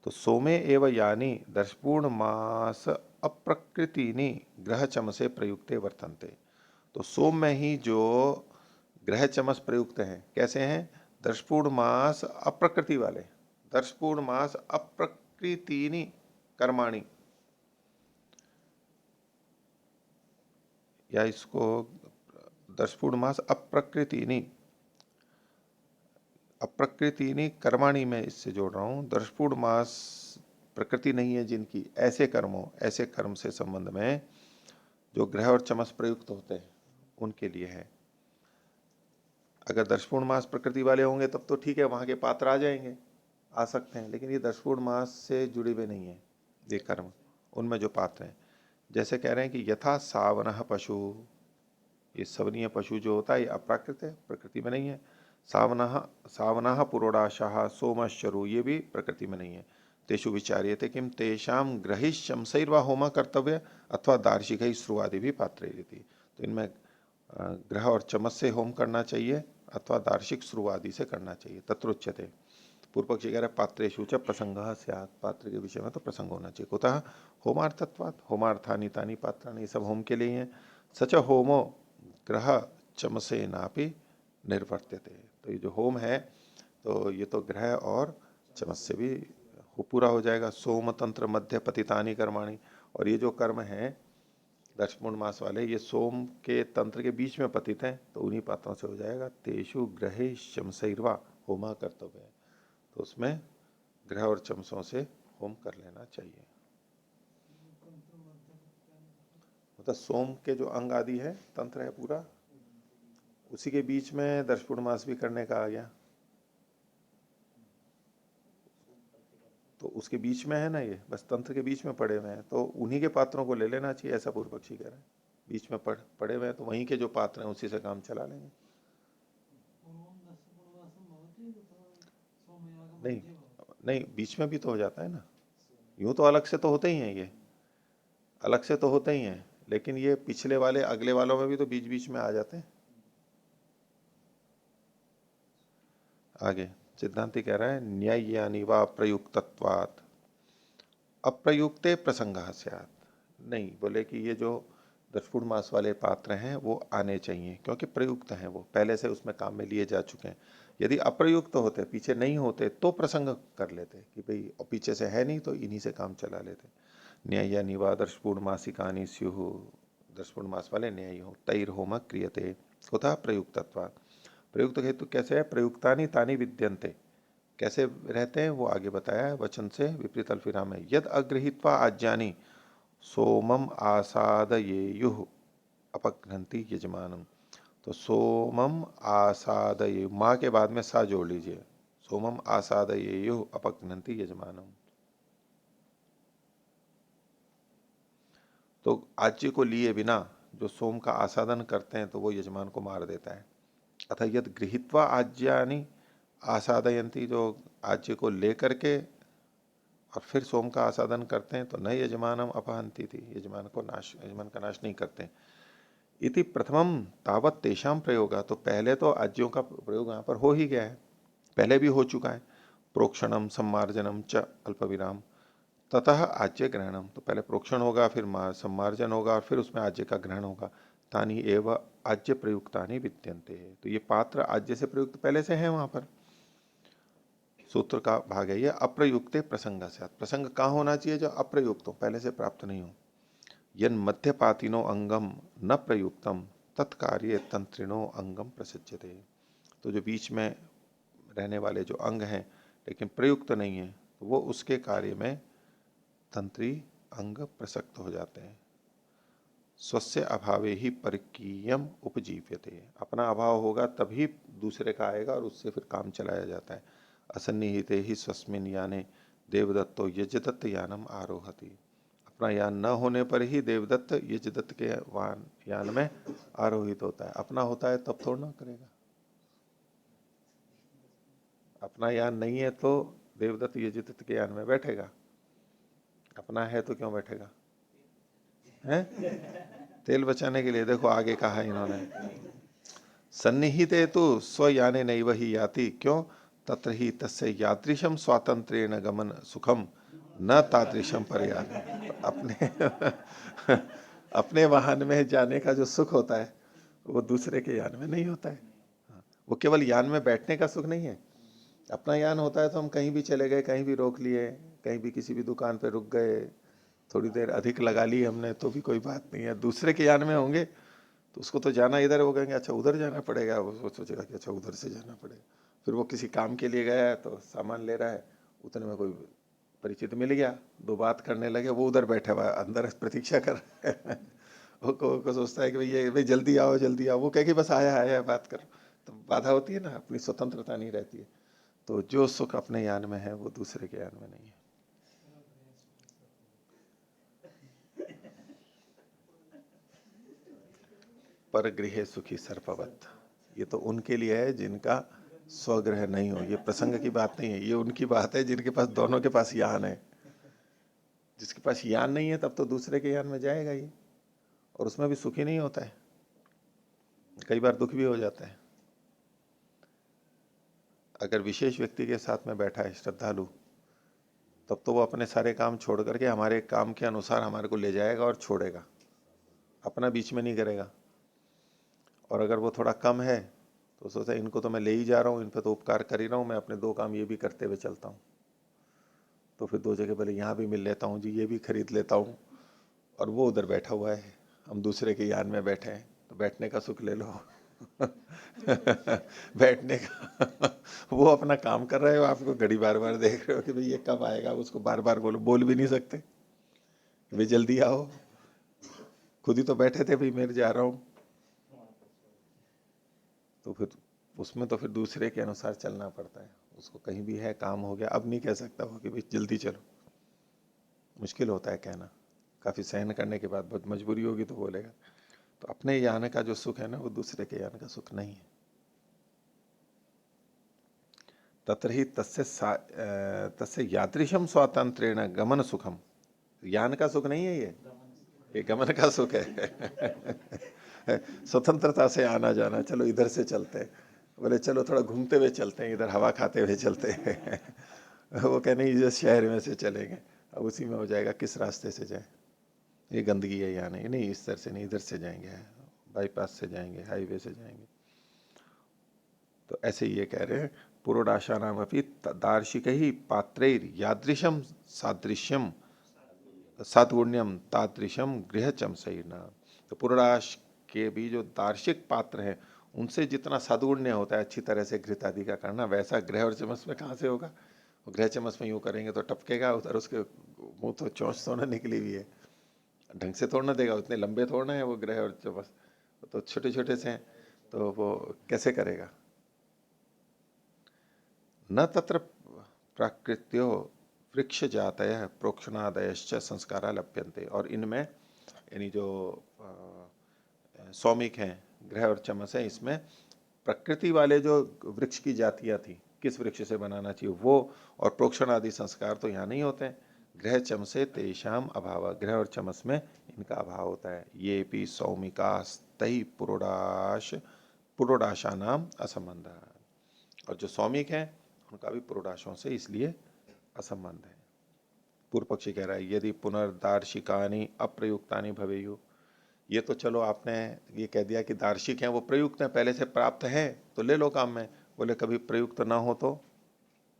तो सोमे एव यानी दर्शपूर्ण मास अप्रकृतिनी ग्रह चमसे प्रयुक्ते वर्तन्ते। तो सोम में ही जो ग्रह चमस प्रयुक्त हैं, कैसे हैं? दर्शपूर्ण मास अप्रकृति वाले, दर्शपूर्ण मास अप्रकृतिनी कर्माणी, या इसको दर्शपूर्ण मास अप्रकृतिनी, अप्रकृतिनी कर्माणी में इससे जोड़ रहा हूं। दर्शपूर्ण मास प्रकृति नहीं है जिनकी, ऐसे कर्मों, ऐसे कर्म से संबंध में जो ग्रह और चमस प्रयुक्त होते हैं उनके लिए है। अगर दर्शपूर्ण मास प्रकृति वाले होंगे तब तो ठीक है, वहां के पात्र आ जाएंगे, आ सकते हैं, लेकिन ये दर्शपूर्ण मास से जुड़े हुए नहीं है ये कर्म, उनमें जो पात्र हैं। जैसे कह रहे हैं कि यथा सावनः पशु, ये सवनीय पशु जो होता है ये अप्राकृत है, प्रकृति में नहीं है। सावनः सावनः पुरोडाशाः सोमश्चरु, ये भी प्रकृति में नहीं है। तेषु विचार्यते किम तेषाम ग्रहिशंसैर्वा होमा कर्तव्य अथवा दार्शिक श्रुवादि भी पात्रे। तो इनमें ग्रह और चमस से होम करना चाहिए अथवा दार्शिक श्रुवादि से करना चाहिए। तत्रोच्यते, पूर्व पक्षी कह रहे पात्रेषु च प्रसंगः स्यात्, पात्र के विषय में तो प्रसंग होना चाहिए। कुतः? होमार्थत्वात्, होमार्थानि तानि पात्राणि, ये सब होम के लिए हैं। सच होमो ग्रह चमसे नापि निर्वर्त्यते। तो ये जो होम है तो ये तो ग्रह और चमस से भी पूरा हो जाएगा। सोम तंत्र मध्य पतितानि कर्माणि, और ये जो कर्म है दर्शपूर्ण मास वाले, ये सोम के तंत्र के बीच में पतित हैं, तो उन्हीं पात्रों से हो जाएगा। तेषु ग्रहे चमसैर्वा होमा कर्तव्य है, तो उसमें ग्रह और चमसों से होम कर लेना चाहिए। मतलब सोम के जो अंग आदि है, तंत्र है पूरा, उसी के बीच में दर्शपूर्ण मास भी करने का आ गया, तो उसके बीच में है ना, ये बस तंत्र के बीच में पड़े हुए हैं, तो उन्हीं के पात्रों को ले लेना चाहिए, ऐसा पूर्व पक्षी कह रहे हैं। बीच में पड़े हुए हैं तो वहीं के जो पात्र हैं उसी से काम चला लेंगे। नहीं नहीं, बीच में भी तो हो जाता है ना, यूं तो अलग से तो होते ही हैं, ये अलग से तो होते ही हैं, लेकिन ये पिछले वाले अगले वालों में भी तो बीच बीच में आ जाते हैं। आगे सिद्धांति कह रहा है न्याय्यानि वा प्रयुक्तत्वात् अप्रयुक्ते प्रसंग स्यात्। नहीं, बोले कि ये जो दर्शपूर्ण मास वाले पात्र हैं वो आने चाहिए, क्योंकि प्रयुक्त हैं, वो पहले से उसमें काम में लिए जा चुके हैं। यदि अप्रयुक्त होते, पीछे नहीं होते, तो प्रसंग कर लेते कि भाई और पीछे से है नहीं तो इन्हीं से काम चला लेते। न्याय्यानि वा दर्शपूर्ण मासिकानि स्युः, दर्शपूर्ण मास वाले न्यायी हो। तैर होम क्रियते कुतः प्रयुक्तत्वात्। प्रयुक्त हेतु कैसे है? प्रयुक्तानि तानि विद्यन्ते, कैसे रहते हैं वो आगे बताया है वचन से विपरीत अल्फिराम है। यद अगृहीत्वा आज्ञानी सोमम आसादयेयुः अपघ्नन्ति यजमानम। तो सोमम आसादये, माँ के बाद में सा जोड़ लीजिए, सोमम आसादयेयुः अपघ्नन्ति यजमानम। तो आज्य को लिए बिना जो सोम का आसादन करते हैं तो वो यजमान को मार देता है। अतः यद गृहीत्वा आज्ञानी आसादयंती, जो आज्य को लेकर के और फिर सोम का आसादन करते हैं तो न यजमानम अपहंती थी, यजमान को नाश, यजमान का नाश नहीं करते। इति प्रथमम तावत तेषाम प्रयोगा, तो पहले तो आज्यों का प्रयोग यहाँ पर हो ही गया है, पहले भी हो चुका है। प्रोक्षणम सम्मार्जनम च अल्प विराम ततः आज्य ग्रहणम, तो पहले प्रोक्षण होगा, फिर सम्मार्जन होगा और फिर उसमें आज्य का ग्रहण होगा। तानी एव आज्य प्रयुक्तानि विद्यन्ते, तो ये पात्र आज्य से प्रयुक्त पहले से है वहां पर। सूत्र का भाग है ये, अप्रयुक्ते प्रसंग से। प्रसंग कहाँ होना चाहिए? जो अप्रयुक्त हो, पहले से प्राप्त नहीं हो। यन मध्यपातिनो अंगम न प्रयुक्तम तत्कार्य तंत्रिणो अंगम प्रसज्यते। तो जो बीच में रहने वाले जो अंग हैं लेकिन प्रयुक्त नहीं है, तो वो उसके कार्य में तंत्री अंग प्रसक्त हो जाते हैं। स्वस्य अभावे ही परकीयम उपजीव्यते, अपना अभाव होगा तभी दूसरे का आएगा और उससे फिर काम चलाया जाता है। असन्निहिते ही स्वस्मिन याने देवदत्तो यजदत्त यानम आरोहति, अपना यान न होने पर ही देवदत्त यजदत्त के यान में आरोहित होता है। अपना होता है तब थोड़ा ना करेगा, अपना यान नहीं है तो देवदत्त यजदत्त के यान में बैठेगा, अपना है तो क्यों बैठेगा? है तेल बचाने के लिए। देखो आगे कहा है इन्होंने, सन्निहिते तो स्वयाने नैव ही याति, क्यों? तत्र ही तस्य यादृशम स्वातंत्र्येण गमन सुखम न तादृशम पर्याप्त, अपने अपने वाहन में जाने का जो सुख होता है वो दूसरे के यान में नहीं होता है। वो केवल यान में बैठने का सुख नहीं है। अपना यान होता है तो हम कहीं भी चले गए, कहीं भी रोक लिए, कहीं भी किसी भी दुकान पे रुक गए, थोड़ी देर अधिक लगा ली हमने तो भी कोई बात नहीं है। दूसरे के यान में होंगे तो उसको तो जाना इधर, वो कहेंगे अच्छा उधर जाना पड़ेगा, वो सोचेगा कि अच्छा उधर से जाना पड़ेगा। फिर वो किसी काम के लिए गया है तो सामान ले रहा है, उतने में कोई परिचित मिल गया, दो बात करने लगे, वो उधर बैठा हुआ अंदर प्रतीक्षा कर रहा है वो सोचता है कि भाई जल्दी आओ जल्दी आओ, वो कहे कि बस आया आया बात कर। तो बाधा होती है ना, अपनी स्वतंत्रता नहीं रहती है। तो जो सुख अपने यान में है वो दूसरे के यान में नहीं है। पर गृह सुखी सर्पवत, ये तो उनके लिए है जिनका स्वगृह नहीं हो। ये प्रसंग की बात नहीं है, ये उनकी बात है जिनके पास दोनों के पास यान है। जिसके पास यान नहीं है तब तो दूसरे के यान में जाएगा ही, और उसमें भी सुखी नहीं होता है, कई बार दुख भी हो जाता है। अगर विशेष व्यक्ति के साथ में बैठा है श्रद्धालु, तब तो वो अपने सारे काम छोड़ करके हमारे काम के अनुसार हमारे को ले जाएगा और छोड़ेगा, अपना बीच में नहीं करेगा। और अगर वो थोड़ा कम है तो सोचता है इनको तो मैं ले ही जा रहा हूँ, इन पर तो उपकार कर ही रहा हूँ, मैं अपने दो काम ये भी करते हुए चलता हूँ। तो फिर दो जगह पहले यहाँ भी मिल लेता हूँ जी, ये भी खरीद लेता हूँ, और वो उधर बैठा हुआ है, हम दूसरे के यान में बैठे हैं, तो बैठने का सुख ले लो बैठने का वो अपना काम कर रहे हो, आपको घड़ी बार बार देख रहे हो कि भाई ये कब आएगा, उसको बार बार बोल भी नहीं सकते भाई जल्दी आओ, खुद ही तो बैठे थे भाई मैं जा रहा हूँ। तो फिर उसमें तो फिर दूसरे के अनुसार चलना पड़ता है। उसको कहीं भी है काम हो गया, अब नहीं कह सकता वो कि भाई जल्दी चलो, मुश्किल होता है कहना, काफी सहन करने के बाद बहुत मजबूरी होगी तो बोलेगा। तो अपने यान का जो सुख है ना वो दूसरे के यान का सुख नहीं है। तत्र ही तस्य यादृशम स्वातंत्र्येण गमन सुखम, यान का सुख नहीं है ये गमन का सुख है स्वतंत्रता से आना जाना, चलो इधर से चलते हैं, बोले चलो थोड़ा घूमते हुए चलते हैं, इधर हवा खाते हुए चलते हैं वो कह नहीं इधर शहर में से चलेंगे, अब उसी में हो जाएगा किस रास्ते से जाए, ये गंदगी है यहाँ नहीं, इस तरह से नहीं, इधर से जाएंगे, बाईपास से जाएंगे, हाईवे से जाएंगे। तो ऐसे ये कह रहे हैं, पुरोडाशा नाम अपनी दार्शिक ही पात्रैर यादृशम सादृश्यम सातगुण्यम तादृशम गृह चमसैना। तो पुरोडाश के भी जो दार्शिक पात्र हैं उनसे जितना सदगुण्य होता है अच्छी तरह से घृत आदि का करना, वैसा गृह और चमस में कहाँ से होगा? वो गृह चमस में यूँ करेंगे तो टपकेगा उधर, उसके मुंह तो चोंच तो ना निकली हुई है, ढंग से तोड़ना देगा, उतने लंबे तोड़ना है वो गृह और चमस, तो छोटे छोटे से हैं, तो वो कैसे करेगा? न तत्र प्राकृत्यो वृक्ष जातय प्रोक्षणादयश्च संस्कारा लभ्यन्ते। और इनमें यानी जो सौमिक हैं, ग्रह और चमस है, इसमें प्रकृति वाले जो वृक्ष की जातियां थी, किस वृक्ष से बनाना चाहिए वो, और प्रोक्षण आदि संस्कार तो यहाँ नहीं होते हैं। ग्रह चमसे तेषाम अभाव, ग्रह और चमस में इनका अभाव होता है। ये भी सौमिका तई पुरोडाशा नाम असंबंध। और जो सौमिक हैं उनका भी पुरोडाशों से इसलिए असंबंध है। पूर्व पक्षी कह रहा है यदि पुनर्दार्शिकानि अप्रयुक्तानि भवेयु, ये तो चलो आपने ये कह दिया कि दार्शिक हैं वो प्रयुक्त हैं, पहले से प्राप्त हैं तो ले लो काम में, बोले कभी प्रयुक्त ना हो तो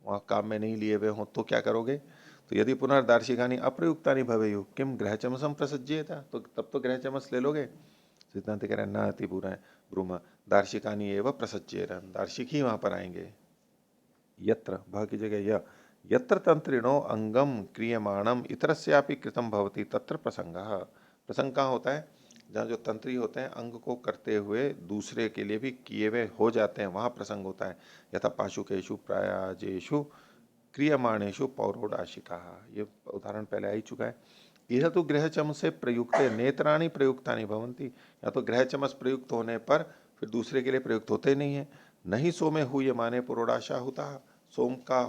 वहाँ काम में नहीं लिए हुए हो तो क्या करोगे? तो यदि पुनर्दार्शिकानि अप्रयुक्तानि भवेयु किम ग्रह चमसम प्रसज्येता, तो तब तो ग्रह चमस ले लोगे। सिद्धांत कह रहे हैं न अति बुरा है ब्रूमा दार्शिकानि एवं प्रसज्येरन, दार्शिक ही वहां पर आएंगे। यत्र भ की जगह यत्र तंत्रिणो अंगम क्रियमाणम इतरस्यापि कृतम भवति तत्र प्रसंग, प्रसंग कहाँ होता है? जहाँ जो तंत्री होते हैं अंग को करते हुए दूसरे के लिए भी किए हुए हो जाते हैं, वहां प्रसंग होता है। यथा पाशुकेशु प्रयाजेशु क्रियमाणेशु पौरोडाशिका, ये उदाहरण पहले आ ही चुका है। यह तो गृह चम से प्रयुक्त नेत्राणी प्रयुक्तानि भवंती, या तो गृह चमस प्रयुक्त होने पर फिर दूसरे के लिए प्रयुक्त होते नहीं है। नहीं सोमे हुए माने पुरोडाशा होता, सोम का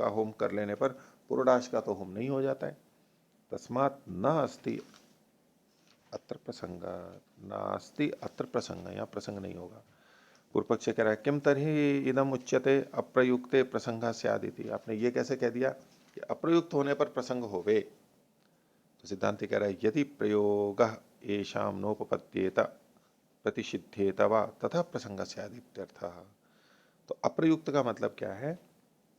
होम कर लेने पर पुरोडाश का तो होम नहीं हो जाता है। तस्मात न अस्ति अत्र प्रसंग, नास्ति अत्र प्रसंग, यहाँ प्रसंग नहीं होगा। पूर्व पक्ष कह रहा है किम तर्हि इदम उच्यते अप्रयुक्ते प्रसंग स्यादिति, आपने ये कैसे कह दिया कि अप्रयुक्त होने पर प्रसंग होवे। तो सिद्धांत कह रहा है यदि प्रयोग येषाम नोपपद्येत प्रतिषिध्येत वा तथा प्रसंग स्यादित्यर्थः। तो अप्रयुक्त का मतलब क्या है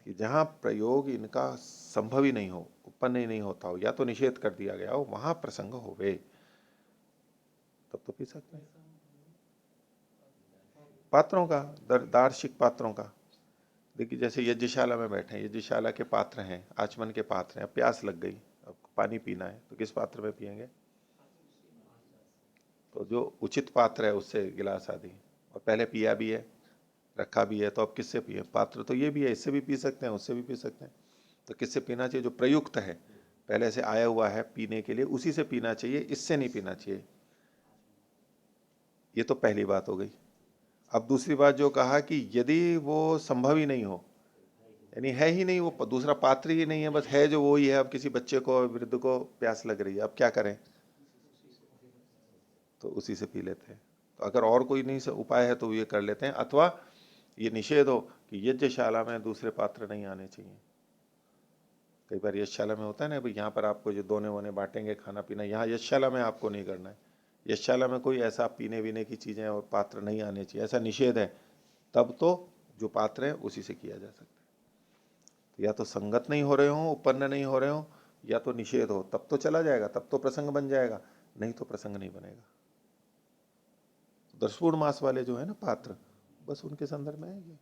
कि जहां प्रयोग इनका संभव ही नहीं हो, उत्पन्न ही नहीं होता हो, या तो निषेध कर दिया गया हो, वहां प्रसंग होवे, तब तो पी सकते हैं। पात्रों का, दार्शिक पात्रों का। देखिए जैसे यज्ञशाला में बैठे हैं, यज्ञशाला के पात्र हैं, आचमन के पात्र हैं, अब प्यास लग गई, अब पानी पीना है तो किस पात्र में पिएंगे? तो जो उचित पात्र है उससे गिलास आदि, और पहले पिया भी है, रखा भी है, तो अब किससे पिए? पात्र तो ये भी है, इससे भी पी सकते हैं, उससे भी पी सकते हैं। तो किससे पीना चाहिए? जो प्रयुक्त है, पहले से आया हुआ है पीने के लिए, उसी से पीना चाहिए, इससे नहीं पीना चाहिए। ये तो पहली बात हो गई। अब दूसरी बात जो कहा कि यदि वो संभव ही नहीं हो, यानी है ही नहीं, वो दूसरा पात्र ही नहीं है, बस है जो वो ही है। अब किसी बच्चे को, वृद्ध को प्यास लग रही है, अब क्या करें? तो उसी से पी लेते हैं। तो अगर और कोई नहीं उपाय है तो ये कर लेते हैं, अथवा ये निषेध हो कि यज्ञशाला में दूसरे पात्र नहीं आने चाहिए। कई बार यज्ञशाला में होता है ना, भाई यहाँ पर आपको जो दोने वोने बांटेंगे खाना पीना, यहाँ यज्ञशाला में आपको नहीं करना है। यज्ञशाला में कोई ऐसा पीने वीने की चीजें और पात्र नहीं आने चाहिए, ऐसा निषेध है, तब तो जो पात्र है उसी से किया जा सकता है। तो या तो संगत नहीं हो रहे हो, उत्पन्न नहीं हो रहे हो, या तो निषेध हो, तब तो चला जाएगा, तब तो प्रसंग बन जाएगा, नहीं तो प्रसंग नहीं बनेगा। दर्शपूर्ण मास वाले जो है ना पात्र, बस उनके संदर्भ में है ये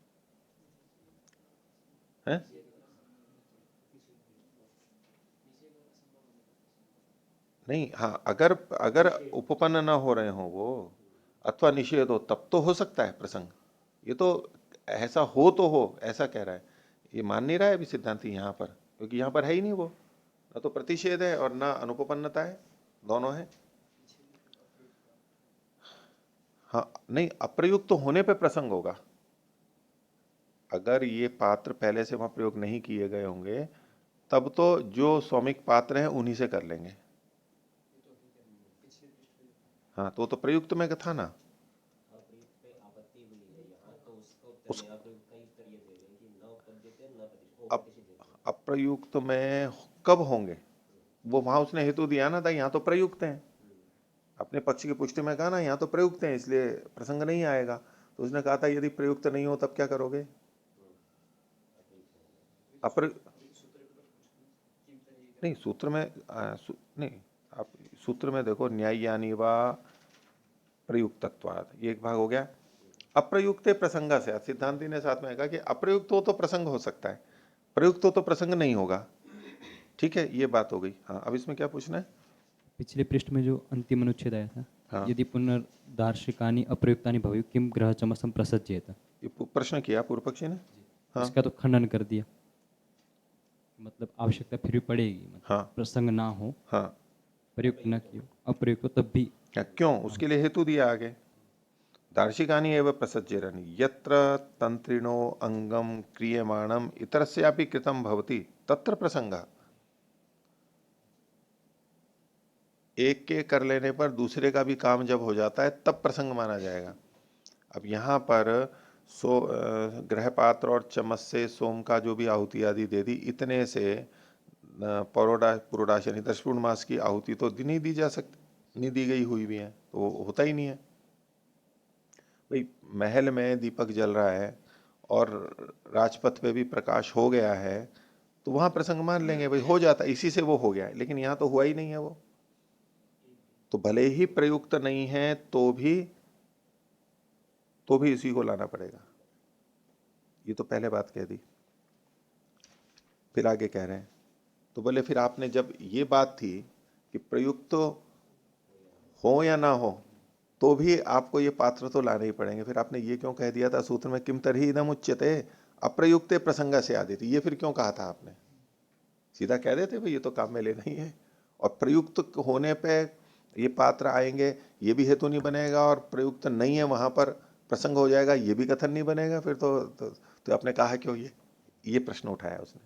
है। नहीं, हाँ, अगर अगर उपपन्न ना हो रहे हो वो, अथवा निषेध हो, तब तो हो सकता है प्रसंग। ये तो ऐसा हो तो हो, ऐसा कह रहा है। ये मान नहीं रहा है अभी सिद्धांति यहाँ पर, क्योंकि यहाँ पर है ही नहीं वो, ना तो प्रतिषेध है और ना अनुपपन्नता है, दोनों है। हाँ, नहीं, अप्रयुक्त तो होने पे प्रसंग होगा। अगर ये पात्र पहले से वहां प्रयोग नहीं किए गए होंगे, तब तो जो सौमिक पात्र हैं उन्हीं से कर लेंगे। हाँ, तो प्रयुक्त में था ना। उस अप, अप्रयुक्त में कब होंगे? वो वहां उसने हेतु दिया ना था, यहाँ तो प्रयुक्त हैं। अपने पक्ष की पुष्टि में कहा ना, यहाँ तो प्रयुक्त हैं, इसलिए प्रसंग नहीं आएगा। तो उसने कहा था यदि प्रयुक्त नहीं हो तब क्या करोगे? अप्र नहीं, सूत्र में नहीं, आप सूत्र में देखो, न्याययानी वा प्रयुक्तत्वाद, ये एक भाग हो गया। अप्रयुक्त प्रसंग से, सिद्धांति ने साथ में कहा कि अप्रयुक्त हो तो प्रसंग हो सकता है, प्रयुक्त हो तो प्रसंग नहीं होगा। ठीक है, ये बात हो गई। हाँ, अब इसमें क्या पूछना है? पिछले पृष्ठ में जो अंतिम अनुच्छेद आया था, हाँ, यदि पुनर्दार्शिकानि अप्रयुक्तानि भवेयुः किम ग्रह चमसम प्रसज्येत, ये प्रश्न किया पूर्व पक्षी ने। हाँ, इसका तो खंडन कर दिया। मतलब आवश्यकता फिर भी पड़ेगी, मतलब हाँ, प्रसंग ना हो, हाँ, प्रयुक्त न किया, अप्रयुक्त हो तब भी। क्यों? उसके लिए हेतु दिया आगे। दार्शिकानि एवं प्रसज्येरन यत्र तंत्रिणो अंगम क्रियमाणम इतरस्यापि कृतम भवति तत्र प्रसंग। एक के कर लेने पर दूसरे का भी काम जब हो जाता है तब प्रसंग माना जाएगा। अब यहाँ पर ग्रह पात्र और चम्मच से सोम का जो भी आहुति आदि दे दी, इतने से पुरोडाश यानी दशपूर्ण मास की आहुति तो नहीं दी जा सकती, नहीं दी गई हुई भी है, तो वो होता ही नहीं है। भाई महल में दीपक जल रहा है और राजपथ पे भी प्रकाश हो गया है, तो वहां प्रसंग मान लेंगे, भाई हो जाता है, इसी से वो हो गया है, लेकिन यहाँ तो हुआ ही नहीं है वो। तो भले ही प्रयुक्त नहीं है तो भी इसी को लाना पड़ेगा। ये तो पहले बात कह दी, फिर आगे कह रहे हैं। तो बोले फिर आपने जब ये बात थी कि प्रयुक्त हो या ना हो तो भी आपको ये पात्र तो लाने ही पड़ेंगे। फिर आपने ये क्यों कह दिया था सूत्र में किम तरही इदम उच्यते अप्रयुक्ते प्रसंग से आदिति, ये फिर क्यों कहा था आपने? सीधा कह देते भाई ये तो काम में लेना ही है, और प्रयुक्त होने पे ये पात्र आएंगे ये भी हेतु नहीं बनेगा, और प्रयुक्त नहीं है वहां पर प्रसंग हो जाएगा ये भी कथन नहीं बनेगा, फिर तो आपने कहा क्यों ये प्रश्न उठाया उसने,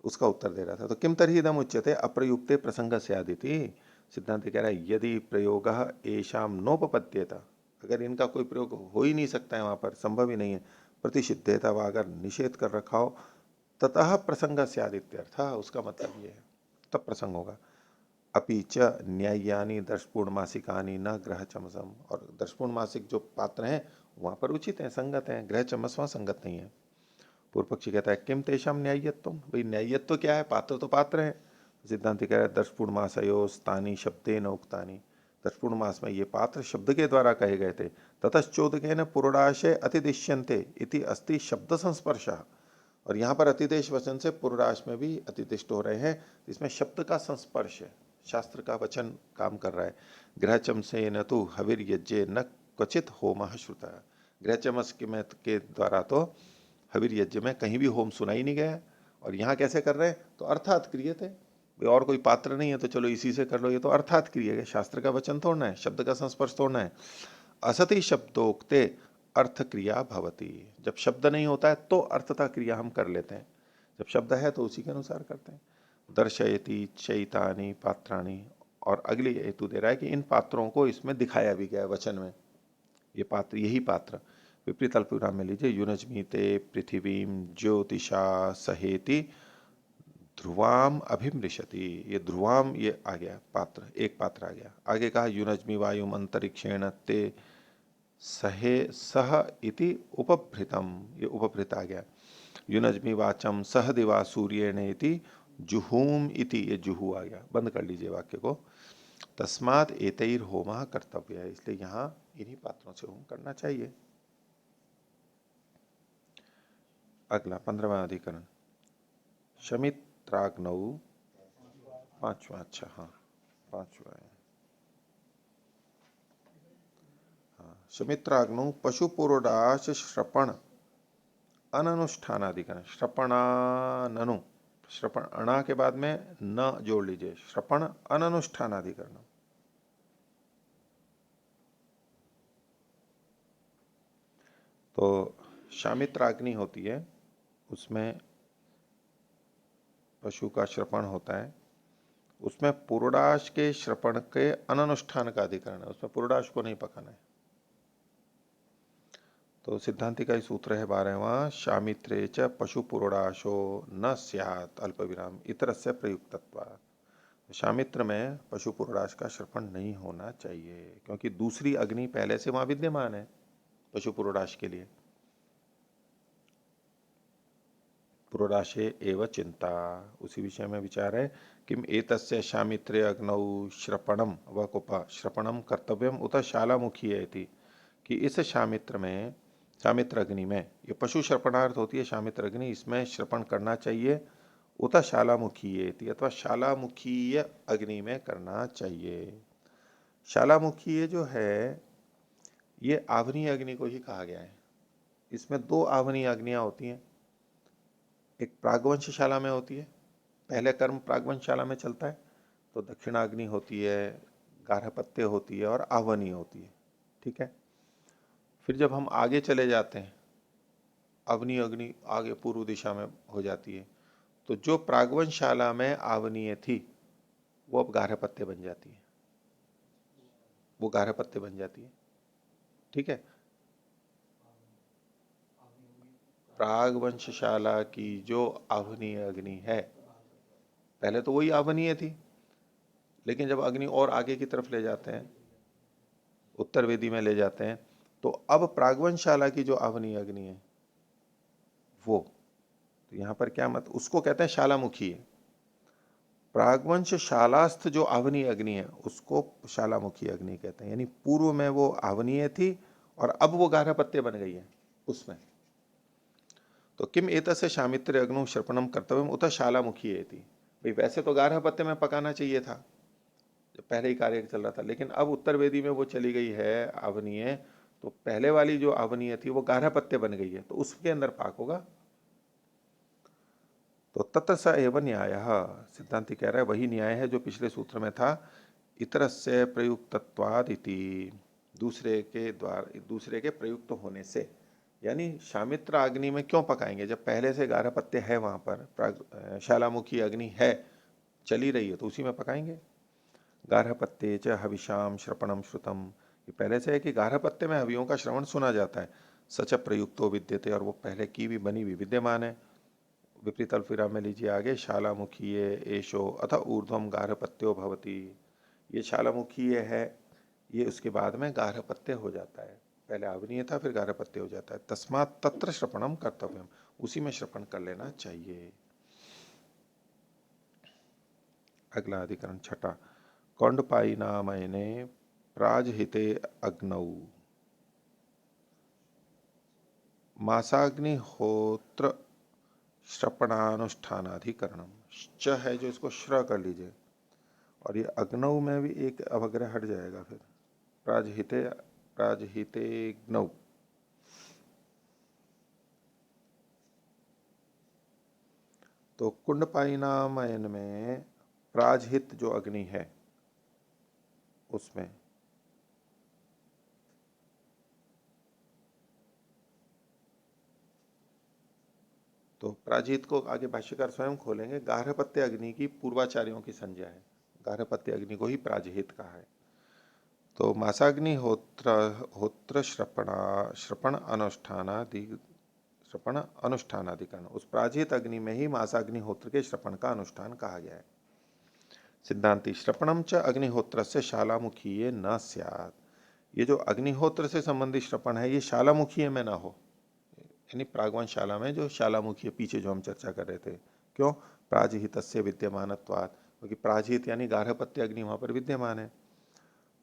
उसका उत्तर दे रहा था। तो किम तरही इदम उच्यते अप्रयुक्ते प्रसंग से आदिति, सिद्धांत कह रहा है यदि प्रयोग एशाम नोपपद्येता, अगर इनका कोई प्रयोग हो ही नहीं सकता है वहां पर, संभव ही नहीं है, प्रतिषिद्धेता व अगर निषेध कर रखा हो, ततः प्रसंग से आदित्यर्थ, उसका मतलब ये है तब प्रसंग होगा। अपि च न्यायानी दर्शपूर्ण मासिकानी न ग्रह चमसम, और दर्शपूर्ण मासिक जो पात्र हैं वहां पर उचित है, संगत है, ग्रह चमस वहां संगत नहीं है। पूर्व पक्षी कहता है किम तेषाम न्यायत्व, भाई न्यायत्व क्या है, पात्र तो पात्र है। सिद्धांति कह रहा है दर्शपूर्ण मासयो स्थानी शब्दे न उक्तानी, दर्शपूर्ण मास में ये पात्र शब्द के द्वारा कहे गए थे। ततश्चोदके न पुरुषाशे अतिदिश्यन्ते इति अस्ति शब्द संस्पर्श, और यहाँ पर अतिदेश वचन से पुरुषाश में भी अतिदिष्ट हो रहे हैं, इसमें शब्द का संस्पर्श है, शास्त्र का वचन काम कर रहा है। ग्रहचम से न तो हविर यज्ञ न क्वचित होम श्रुता, ग्रहचमस के द्वारा तो हविर यज्ञ में कहीं भी होम सुना ही नहीं गया, और यहाँ कैसे कर रहे हैं, तो अर्थात क्रिय थे, और कोई पात्र नहीं है तो चलो इसी से कर लो, ये तो अर्थात क्रिय है, शास्त्र का वचन तोड़ना है, शब्द का संस्पर्श तोड़ना है। असति शब्दोक्ते अर्थ क्रिया भवती, जब शब्द नहीं होता है तो अर्थता क्रिया हम कर लेते हैं, जब शब्द है तो उसी के अनुसार करते हैं। दर्शयति चैतानि पात्राणि, और अगली हेतु दे रहा है कि इन पात्रों को इसमें दिखाया भी गया है वचन में, ये पात्र यही पात्र। विपरीत अल्पविराम में लीजिए युनज्मीते पृथिवीम ज्योतिषा सहेति ध्रुवाम अभिमृशति, ये ध्रुवाम ये आ गया पात्र, एक पात्र आ गया। आगे कहा युनज्मी वायुम अंतरिक्षेण ते सहे सह इति उपभृतम, ये उपभृत आ गया। युनज्मी वाचम सह दिवा सूर्येण इति जुहूम इति, ये जुहू आ गया। बंद कर लीजिए वाक्य को। तस्मात् एतैर होमः कर्तव्य है, इसलिए यहां इन्हीं पात्रों से होम करना चाहिए। अगला 15वां अधिकरण शमित्राग्नौ, पांचवा, अच्छा हाँ पांचवा है, हाँ शमित्राग्नौ पशुपुरोडाश श्रपण अननुष्ठानाधिकरण, श्रपणाननु, श्रपण अणा के बाद में न जोड़ लीजिए, श्रपण अननुष्ठानाधिकरण। तो शामित्राग्नि होती है, उसमें पशु का श्रपण होता है, उसमें पुरोडाश के श्रपण के अननुष्ठान का अधिकरण है, उसमें पुरोडाश को नहीं पकाना है। तो सिद्धांति का ही सूत्र है 12वां, शामित्रे च पशु पुरोडाशो न स्यात् अल्प विराम इतरस्य प्रयुक्तत्वा, शामित्र में पशु पुरोडाश का श्रपण नहीं होना चाहिए, क्योंकि दूसरी अग्नि पहले से वहां विद्यमान है पशु पुरोडाश के लिए। पुरोडाशे एव चिंता, उसी विषय में विचार है। किम एतस्य शामित्रे अग्नौ श्रपणम व कुपा श्रपणम कर्तव्यम उत शालामुखी है, कि इस शामित्र में, शामित्र अग्नि में, ये पशु श्रपणार्थ होती है शामित्र अग्नि, इसमें श्रपण करना चाहिए उत शालामुखी, अथवा शालामुखीय अग्नि में करना चाहिए। शालामुखीय जो है ये आवनीय अग्नि को ही कहा गया है। इसमें दो आवनीय अग्नियां होती हैं, एक प्रागवंशशाला में होती है, पहले कर्म प्रागवंशशाला में चलता है, तो दक्षिणाग्नि होती है, गार्हपत्य होती है और आवनी होती है, ठीक है। फिर जब हम आगे चले जाते हैं, अवनी अग्नि आगे पूर्व दिशा में हो जाती है, तो जो प्रागवंशशाला में आवनीय थी वो अब गार्हपत्य बन जाती है, वो गार्हपत्य बन जाती है, ठीक है। प्रागवंशशाला की जो आवनीय अग्नि है, पहले तो वही आवनीय थी, लेकिन जब अग्नि और आगे की तरफ ले जाते हैं, उत्तर वेदी में ले जाते हैं, तो अब प्रागवंशशाला की जो आवनीय अग्नि है वो, तो यहां पर क्या मत, उसको कहते हैं शालामुखी है। प्रागवंश शालास्थ जो आवनीय अग्नि है उसको शालामुखी अग्नि कहते हैं, यानी पूर्व में वो आवनीय थी और अब वो गार्हपत्य बन गई है उसमें। तो किम एतस्य शामित्र अग्नु श्रपणम कर्तव्यम उत शालामुखी, भाई वैसे तो गार्हपत्य में पकाना चाहिए था, पहले ही कार्य चल रहा था, लेकिन अब उत्तर वेदी में वो चली गई है आवनीय, तो पहले वाली जो आवनीय थी वो गार्हपत्य बन गई है, तो उसके अंदर पाक होगा। तो तत स एव न्याय, सिद्धांति कह रहा है वही न्याय है जो पिछले सूत्र में था, इतरस्य प्रयुक्तत्वाद इति, दूसरे के द्वार दूसरे के प्रयुक्त होने से। यानी शामित्र अग्नि में क्यों पकाएंगे, जब पहले से गार्हपत्य है वहां पर, शालामुखी अग्नि है चली रही है, तो उसी में पकाएंगे। गार्हपत्ये च हविषाम श्रपणम श्रुतम, ये पहले से है कि गार्हपत्य में हवियों का श्रवण सुना जाता है। सच प्रयुक्तो विद्यते, और वो पहले की भी बनी हुई विद्यमान है। विपरीत अल्फिरा में लीजिए आगे, शालामुखीय एशो अथ ऊर्ध्वम गार्हपत्यो भवति, ये शालामुखीय है, ये उसके बाद में गार्हपत्य हो जाता है। पहले आवनीय था, फिर गार्हपत्य हो जाता है। तस्मात् तत्र श्रपणम कर्तव्यम, उसी में श्रपण कर लेना चाहिए। अगला अधिकरण छठा, कौंडपायिनामयने प्राजहिते अग्नौ मासाग्निहोत्र श्रपणानुष्ठानाधिकरणम। च है जो, इसको श्र कर लीजिए, और ये अग्नौ में भी एक अवग्रह हट जाएगा फिर, प्राजहिते प्राजहिते ग्नौ। तो कुंडपायिनामयन में प्राजहित जो अग्नि है उसमें तो प्राजीत को आगे भाष्यकार स्वयं खोलेंगे, गार्हपत्य अग्नि की पूर्वाचार्यों की संज्ञा है, गार्हपत्य अग्नि को ही प्राजहित कहा है। तो मासाग्नि होत्र होत्र श्रपण अनुष्ठानाधिकरण, उस प्राजित अग्नि में ही मासाग्निहोत्र के श्रपण का अनुष्ठान कहा गया है। सिद्धांति श्रपणम च अग्निहोत्र से शालामुखीय न स्यात्, ये जो अग्निहोत्र से संबंधित श्रपण है ये शालामुखीय में ना हो, यानी प्रागवन शाला में जो शालामुखी पीछे जो हम चर्चा कर रहे थे। क्यों? प्राजहितस्य विद्यमानत्वात्, क्योंकि प्राजहित यानी गार्हपत्य अग्नि वहां पर विद्यमान है।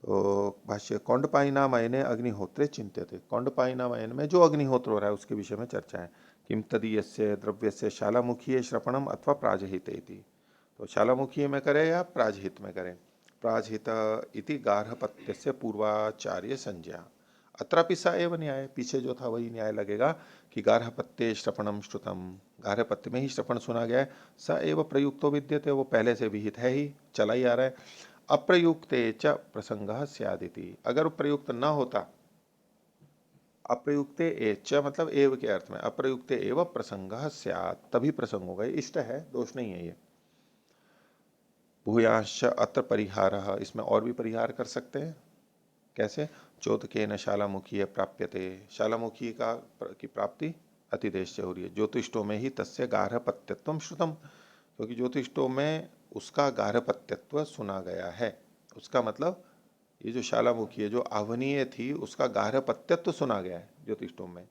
तो भाष्य, कौंडपायिनामयने अग्निहोत्रे चिंत्यते, कौंडपायिनामयन में जो अग्निहोत्र हो रहा है उसके विषय में चर्चा है। किम तदीयस्य द्रव्यस्य शालामुखीय श्रपणम अथवा प्राजहित इति, तो शालामुखी में करें या प्राजहित में करें। प्राजहित इति गार्हपत्य से पूर्वाचार्य संज्ञा, अत्रापि स एव न्याय, पीछे जो था वही न्याय लगेगा कि गार्हपत्ये श्रपणम श्रुतम, गार्हपत्य में ही श्रपण सुना गया है। स एव प्रयुक्तो विद्यते, वो पहले से विहित है ही, चला ही आ रहा है। अप्रयुक्ते च प्रसंगः स्यादिति, अगर प्रयुक्त न होता, अप्रयुक्ते एच मतलब एव के अर्थ में, अप्रयुक्ते एव प्रसंगः स्यात्, तभी प्रसंग होगा। इष्ट है, दोष नहीं है ये। भूयांश अत्र परिहारः, इसमें और भी परिहार कर सकते हैं। कैसे? चोदकेन शालामुखी प्राप्यते, शालामुखी का की प्राप्ति अतिदेश से हो रही है। ज्योतिष्टो में ही तस्य गार्हपत्यत्वम श्रुतम, क्योंकि ज्योतिष्टो में उसका गार्हपत्यत्व सुना गया है। उसका मतलब ये जो शालामुखी है जो आवनीय थी उसका गार्हपत्यत्व सुना गया है ज्योतिष्टो में।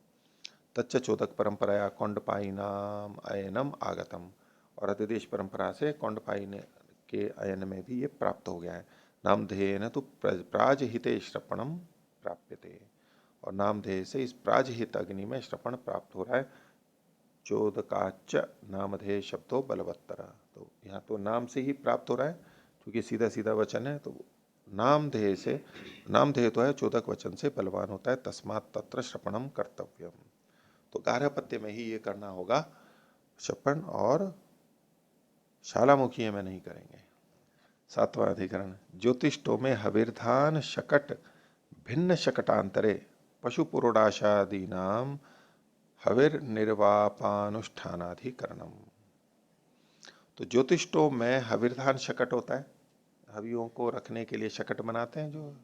तच्च चोदक परंपराया कौंडपायिनाम अयनम आगतम, और अतिदेश परंपरा से कौंडपायिन के अयन में भी ये प्राप्त हो गया है। नामधेयेन तो प्राजहिते श्रपणम प्राप्यते, और नामधेय से इस प्राजहित अग्नि में श्रपण प्राप्त हो रहा है। चोदकाच नामधेय शब्दों बलवत्तर, तो यहाँ तो नाम से ही प्राप्त हो रहा है क्योंकि सीधा सीधा वचन है, तो नामधेय से, नामधेय तो है चोदक वचन से बलवान होता है। तस्मात् तत्र श्रपणम कर्तव्यम, तो गार्हपत्य में ही ये करना होगा श्रपण, और शालामुखी में नहीं करेंगे। सातवां अधिकरण, ज्योतिष्टो में हविर्धान शकट भिन्न शकटांतरे पशुपुरोडाशादीनाम हविर निर्वापानुष्ठानाधिकरणम। तो ज्योतिष्टो में हविर्धान शकट होता है, हवियों को रखने के लिए शकट बनाते हैं, जो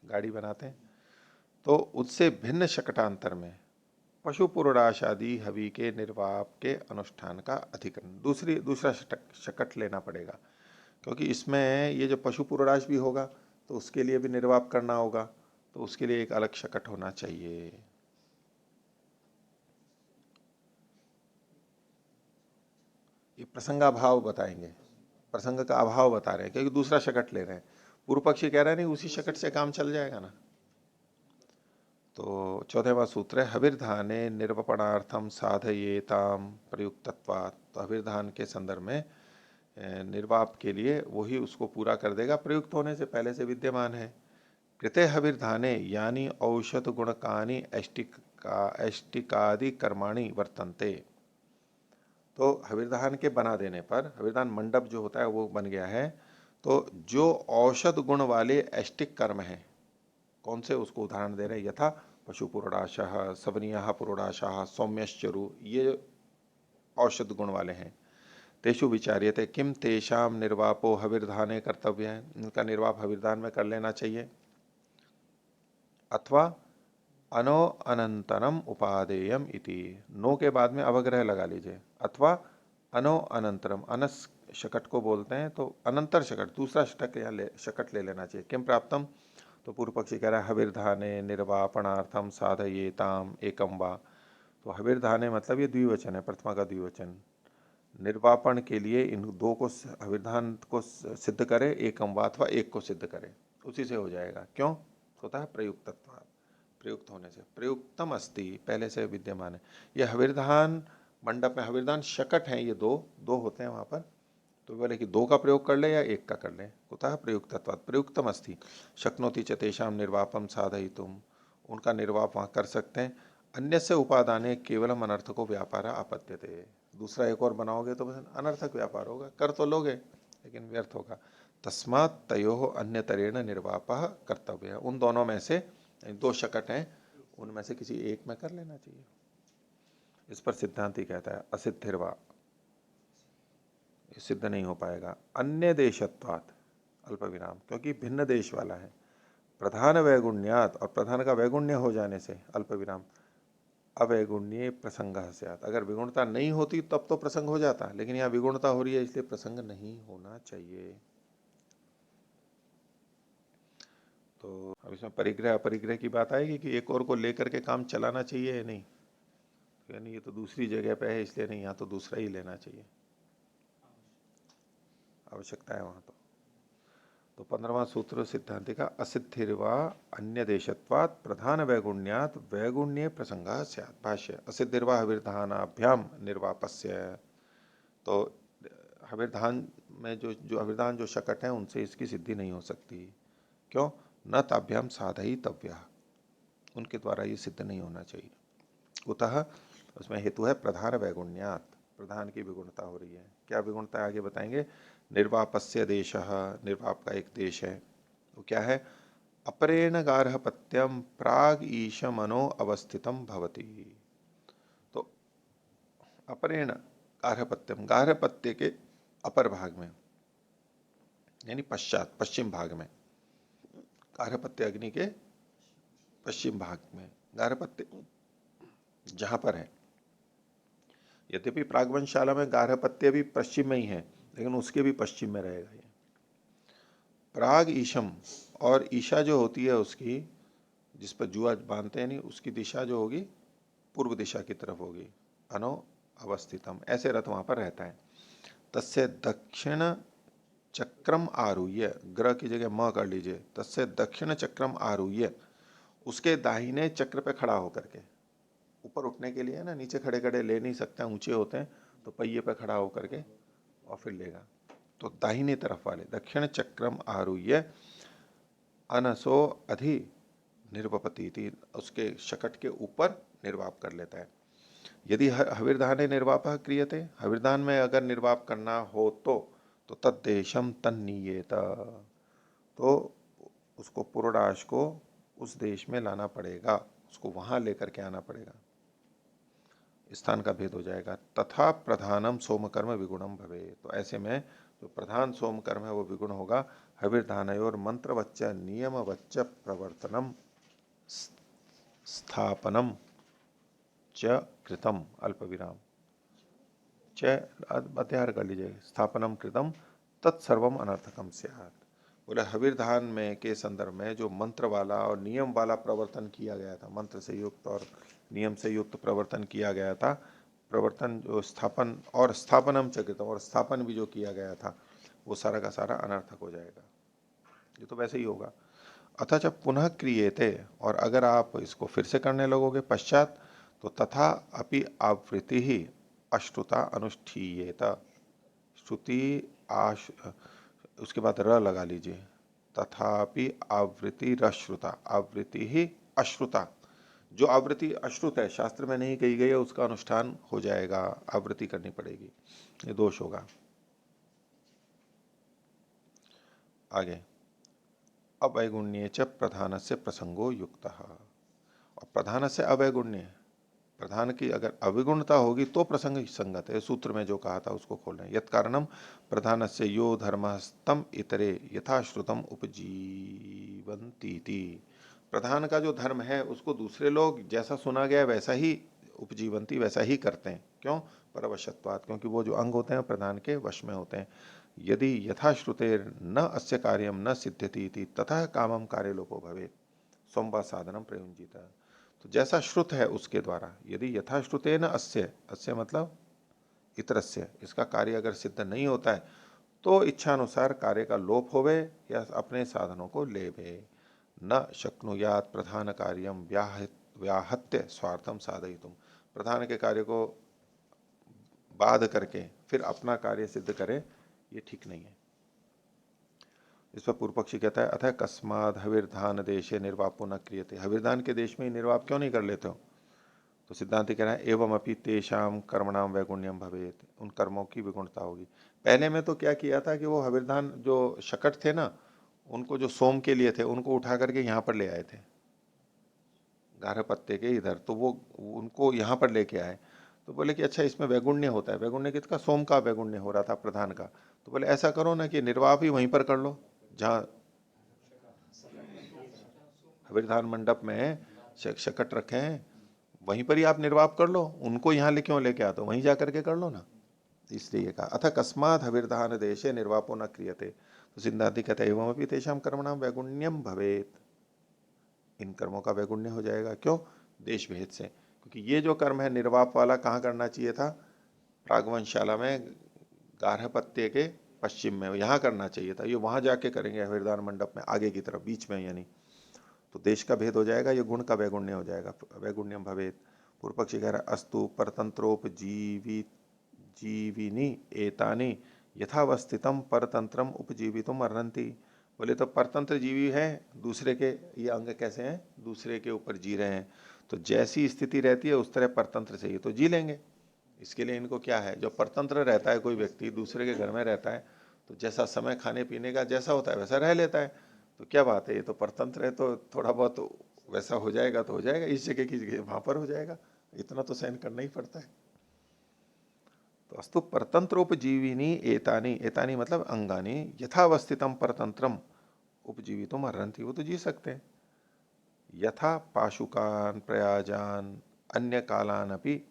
गाड़ी बनाते हैं, तो उससे भिन्न शकटांतर में पशुपुरोडाशादि हवि के निर्वाप के अनुष्ठान का अधिकरण, दूसरा शकट लेना पड़ेगा, क्योंकि इसमें ये जो पशुपुरोडाश भी होगा तो उसके लिए भी निर्वाप करना होगा, तो उसके लिए एक अलग शकट होना चाहिए। ये प्रसंगाभाव बताएंगे, प्रसंग का अभाव बता रहे हैं, क्योंकि दूसरा शकट ले रहे हैं। पूर्व पक्षी कह रहे हैं नहीं उसी शकट से काम चल जाएगा ना। तो चौदहवां सूत्र है, हविर्धाने निर्वपणार्थम साधयेताम प्रयुक्तत्वात्, तो हविर्धान के संदर्भ में निर्वाप के लिए वही उसको पूरा कर देगा, प्रयुक्त होने से पहले से विद्यमान है। कृते हविर्धाने यानी औषध गुणकानि ऐष्टिकादि कर्माणि वर्तन्ते। तो हविर्धान के बना देने पर, हविर्धान मंडप जो होता है वो बन गया है, तो जो औषध गुण वाले ऐष्टिक कर्म हैं, कौन से, उसको उदाहरण दे रहे हैं। यथा पशु पुरोडाशः, सवनीयः पुरोडाशः, सौम्यश्चरु, ये औषध गुण वाले हैं। तेषु विचार्यते किम तेषाम निर्वापो हविर्धाने कर्तव्य है, इनका निर्वाप हविर्धान में कर लेना चाहिए। अथवा अनो अनंतरम उपादेयम इति, नो के बाद में अवग्रह लगा लीजिए। अथवा अनो अनंतरम, अनस शकट को बोलते हैं, तो अनंतर शकट, दूसरा शकट या शकट ले लेना चाहिए। किम प्राप्तम, तो पूर्व पक्षी कह रहा है हविर्धाने निर्वापणार्थम साधयेताम एकम वा। तो हविर्धाने मतलब ये द्विवचन है, प्रथमा का द्विवचन। निर्वापण के लिए इन दो को, हविर्धान को सिद्ध करे, एकम वा अथवा एक को सिद्ध करे, उसी से हो जाएगा। क्यों होता है, प्रयुक्तत्व, प्रयुक्त होने से। प्रयुक्तम अस्ति, पहले से विद्यमान है। यह हविर्धान मंडप में, हविर्धान शकट है, ये दो दो होते हैं वहां पर, तो बोले कि दो का प्रयोग कर ले या एक का कर ले, होता है प्रयुक्तत्वात्। प्रयुक्तम अस्ति शक्नोति च तेषां निर्वापम साधयितुम, उनका निर्वाप वहां कर सकते हैं। अन्य से उपादाने केवलम अनर्थको व्यापार आपत्त्यते, दूसरा एक और बनाओगे तो बस अनर्थक व्यापार होगा, कर तो लोगे लेकिन व्यर्थ होगा। तस्मात् तयोः अन्यतरेण निर्वापः कर्तव्य, उन दोनों में से, दो शकट हैं उनमें से किसी एक में कर लेना चाहिए। इस पर सिद्धांति कहता है असिद्धिर्वा, सिद्ध नहीं हो पाएगा। अन्य देशत्वात् अल्प विराम, क्योंकि भिन्न देश वाला है। प्रधान वैगुण्यात, और प्रधान का वैगुण्य हो जाने से अल्प विराम अवैगुण्य प्रसंग स्यात्, अगर विगुणता नहीं होती तब तो प्रसंग हो जाता, लेकिन यहाँ विगुणता हो रही है इसलिए प्रसंग नहीं होना चाहिए। तो अब इसमें परिग्रह अपरिग्रह की बात आएगी कि एक और को लेकर के काम चलाना चाहिए या नहीं, यानी ये तो दूसरी जगह पे है इसलिए नहीं, यहाँ तो दूसरा ही लेना चाहिए, आवश्यकता है वहां तो 15वां सूत्र सिद्धांति का असिद्धिर्वा अन्य देशत्वात् प्रधान वैगुण्यात् वैगुण्य प्रसंगा स्यात्। भाष्य असिद्धिर्वा हविर्धानाभ्याम निर्वापस्य, तो हविर्धान में जो हविर्धान जो शकट है उनसे इसकी सिद्धि नहीं हो सकती। क्यों, न ताभ्याम साधयितव्यः, उनके द्वारा ये सिद्ध नहीं होना चाहिए। कुतः, उसमें हेतु है प्रधान वैगुण्यात्, प्रधान की विगुणता हो रही है। क्या विगुणता आगे बताएंगे। निर्वापस्य देशः, निर्वाप का एक देश है, वो क्या है, अपरेण गार्हपत्यम प्राग ईशमनो अवस्थितम भवति। तो अपरेण गार्हपत्यम, गार्हपत्य के अपर भाग में यानी पश्चात, पश्चिम भाग में, गार्हपत्य अग्नि के पश्चिम भाग में, गार्हपत्य जहां पर है। यद्यपि प्रागवंशाला में गार्हपत्य भी पश्चिम में ही है, लेकिन उसके भी पश्चिम में रहेगा ये। प्राग ईशम, और ईशा जो होती है उसकी, जिस पर जुआ बांधते हैं नहीं, उसकी दिशा जो होगी पूर्व दिशा की तरफ होगी। अनो अवस्थितम, ऐसे रथ वहां पर रहता है। तस्य दक्षिण चक्रम आरुह्य, ग्रह की जगह म कर लीजिए, तस्य दक्षिण चक्रम आरुह्य, उसके दाहिने चक्र पे खड़ा होकर के, ऊपर उठने के लिए ना, नीचे खड़े खड़े ले नहीं सकते, ऊंचे होते हैं, तो पहिए पे खड़ा होकर के और फिर लेगा। तो दाहिने तरफ वाले दक्षिण चक्रम आरुह्य अनसो अधि निर्वपति थी, उसके शकट के ऊपर निर्वाप कर लेता है। यदि हविर्धाने निर्वाप क्रियते, हविर्धान में अगर निर्वाप करना हो तो तद्देशम तन्नीयेत, तो उसको पुरोडाश को उस देश में लाना पड़ेगा, उसको वहां लेकर के आना पड़ेगा, स्थान का भेद हो जाएगा। तथा प्रधानम सोम कर्म विगुणम भवे, तो ऐसे में जो प्रधान सोम कर्म है वो विगुण होगा। हविर्धानयोर मंत्र वच्च नियम वच्च प्रवर्तनम स्थापनम च कृतम अल्प विराम च, अध्याय कर लीजिए, स्थापनम कृतम तत्सर्वम अनर्थकम स्यात्। बोले हविर्धान में के संदर्भ में जो मंत्र वाला और नियम वाला प्रवर्तन किया गया था, मंत्र से युक्त और नियम से युक्त प्रवर्तन किया गया था, प्रवर्तन जो स्थापन और स्थापनम च कृतम, और स्थापन भी जो किया गया था, वो सारा का सारा अनर्थक हो जाएगा। ये तो वैसे ही होगा। अथच पुनः क्रियेते, और अगर आप इसको फिर से करने लगोगे पश्चात, तो तथा अपि आवृत्ति ही अश्रुता अनुष्ठीयेत, श्रुति आश, उसके बाद र लगा लीजिए, तथापि आवृत्ति रश्रुता, आवृत्ति ही अश्रुता, जो आवृत्ति अश्रुत है, शास्त्र में नहीं कही गई है, उसका अनुष्ठान हो जाएगा, आवृत्ति करनी पड़ेगी, ये दोष होगा। आगे, अवैगुण्ये च प्रधान से प्रसंगो युक्त, और प्रधान से अवैगुण्य, प्रधान की अगर अविगुणता होगी तो प्रसंग संगत है, सूत्र में जो कहा था उसको खोल रहे हैं। यत् कारणम प्रधान से यो धर्मस्तम इतरे यथाश्रुतम उपजीवंती, प्रधान का जो धर्म है उसको दूसरे लोग जैसा सुना गया वैसा ही उपजीवंती, वैसा ही करते हैं। क्यों? परवशत्वात्, क्योंकि वो जो अंग होते हैं प्रधान के वश में होते हैं। यदि यथाश्रुते न अस्य कार्यम न सिद्ध्यति इति ततः कामम कार्य लोपो भवेत् सोमवा साधनम प्रयुंजित, तो जैसा श्रुत है उसके द्वारा, यदि यथाश्रुते न अस्य, अस्य मतलब इतरस्य, इसका कार्य अगर सिद्ध नहीं होता है तो इच्छानुसार कार्य का लोप होवे या अपने साधनों को लेवे। न शक्नुयात प्रधान कार्यम व्याहत्य स्वार्थम साधयितुम, प्रधान के कार्य को बाध करके फिर अपना कार्य सिद्ध करे, ये ठीक नहीं है। इस पर पूर्व पक्षी कहता है, अतः कस्माद हविर्धान देशे निर्वापो न क्रियते, हविर्धान के देश में ही निर्वाप क्यों नहीं कर लेते हो? तो सिद्धांत कह रहा है, एवं अपि तेषाम कर्मणाम वैगुण्यम भवेत, उन कर्मों की विगुणता होगी। पहले में तो क्या किया था कि वो हविर्धान जो शकट थे ना, उनको जो सोम के लिए थे उनको उठा करके यहाँ पर ले आए थे, गारह पत्ते के इधर, तो वो उनको यहाँ पर लेके आए। तो बोले कि अच्छा इसमें वैगुण्य होता है, वैगुण्य किसका? सोम का वैगुण्य हो रहा था प्रधान का। तो बोले ऐसा करो ना कि निर्वाप ही वहीं पर कर लो, जहाँ हविर्धान मंडप में शकट रखे हैं वहीं पर ही आप निर्वाप कर लो, उनको यहाँ ले क्यों लेके आते हो, वहीं जा करके कर लो ना। इसलिए कहा, अथ कस्मात् हविर्धान देशे निर्वापो न क्रियते, तो सिद्धांति कहते हैं एवं अपि तेषां कर्मणां वैगुण्यम भवेत, इन कर्मों का वैगुण्य हो जाएगा। क्यों? देश भेद से, क्योंकि ये जो कर्म है निर्वाप वाला कहाँ करना चाहिए था? प्रागवंशाला में गारह पत्ते के पश्चिम में, यहाँ करना चाहिए था, ये वहां जाके करेंगे हविर्धान मंडप में आगे की तरफ, बीच में यानी। तो देश का भेद हो जाएगा, ये गुण का वैगुण्य हो जाएगा, वैगुण्यम भवेत। पूर्व पक्षी कह रहा है, अस्तु परतंत्रोपजीवी जीविनी एतानी यथावस्थितम परतंत्रम उपजीवितुम अर्हन्ति, बोले तो परतंत्र जीवी है, दूसरे के ये अंग कैसे हैं? दूसरे के ऊपर जी रहे हैं, तो जैसी स्थिति रहती है उस तरह परतंत्र से ये तो जी लेंगे। इसके लिए इनको क्या है, जो परतंत्र रहता है, कोई व्यक्ति दूसरे के घर में रहता है तो जैसा समय खाने पीने का जैसा होता है वैसा रह लेता है, तो क्या बात है, ये तो परतंत्र है, तो थोड़ा बहुत तो वैसा हो जाएगा तो हो जाएगा, इस जगह की जगह वहां पर हो जाएगा, इतना तो सहन करना ही पड़ता है। तो अस्तु परतंत्रोपजीविनी एतानी, एतानी मतलब अंगानी, यथावस्थितम परतंत्रम उपजीवितुम अर्हन्ति, वो तो जी सकते हैं। यथा पाशुकान प्रयाजान अन्य कालान अपि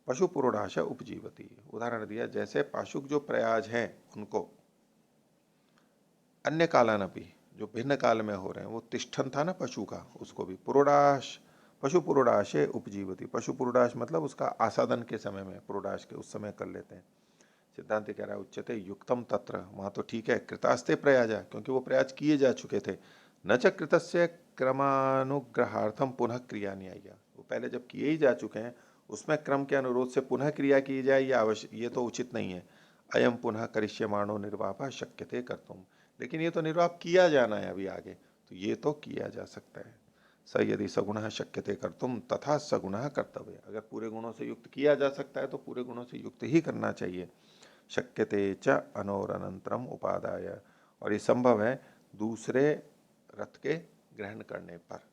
पशु पुरोडाश उपजीवती, उदाहरण दिया जैसे पाशुक जो प्रयाज हैं उनको अन्य कालान अपि, जो भिन्न काल में हो रहे हैं, वो तिष्ठन था ना पशु का, उसको भी पुरोडाश, पशु पुरोडाशे उपजीवती, पशु पुरोडाश मतलब उसका आसादन के समय में, पुरोडाश के उस समय कर लेते हैं। सिद्धांत कह रहा है, उच्चते युक्तम तत्र, वहां तो ठीक है, कृतास्ते प्रयाजा, क्योंकि वो प्रयाज किए जा चुके थे, न च कृतस्य क्रमानुग्रहार्थम पुनः क्रिया नहीं आई, वो पहले जब किए ही जा चुके हैं उसमें क्रम के अनुरोध से पुनः क्रिया की जाए, ये आवश्यक, ये तो उचित नहीं है। अयम पुनः करिष्यमाणो निर्वापा शक्यते कर्तुम, लेकिन ये तो निर्वाप किया जाना है अभी आगे, तो ये तो किया जा सकता है। स यदि सगुण शक्यते कर्तुम तथा सगुण कर्तव्य, अगर पूरे गुणों से युक्त किया जा सकता है तो पूरे गुणों से युक्त ही करना चाहिए। शक्यते च अनोरनंतरम उपादाय, और ये संभव है दूसरे रथ के ग्रहण करने पर।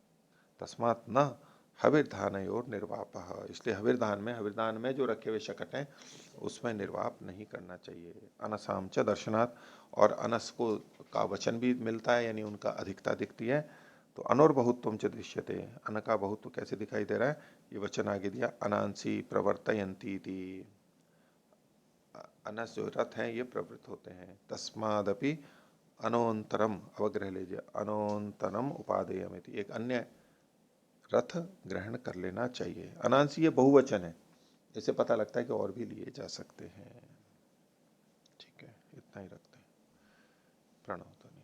तस्मात् न हविर्धान और निर्वाप, इसलिए हविर्धान में जो रखे हुए शकट हैं उसमें निर्वाप नहीं करना चाहिए। अनसाम च दर्शनात्, और अनस को का वचन भी मिलता है, यानी उनका अधिकता दिखती है। तो अनोर बहुत्वम च दृश्यते, अन का बहुत्व कैसे दिखाई दे रहा है, ये वचन आगे दिया, अनांसी प्रवर्तयंती थी, अनस जो रथ हैं ये प्रवृत्त होते हैं। तस्मादपि अनोन्तरम, अवग्रह लीजिए, अनोन्तरम उपादेयमिति, एक अन्य रथ ग्रहण कर लेना चाहिए। अनांसी ये बहुवचन है, इससे पता लगता है कि और भी लिए जा सकते हैं। ठीक है, इतना ही रखते हैं। प्रणव ध्वनि।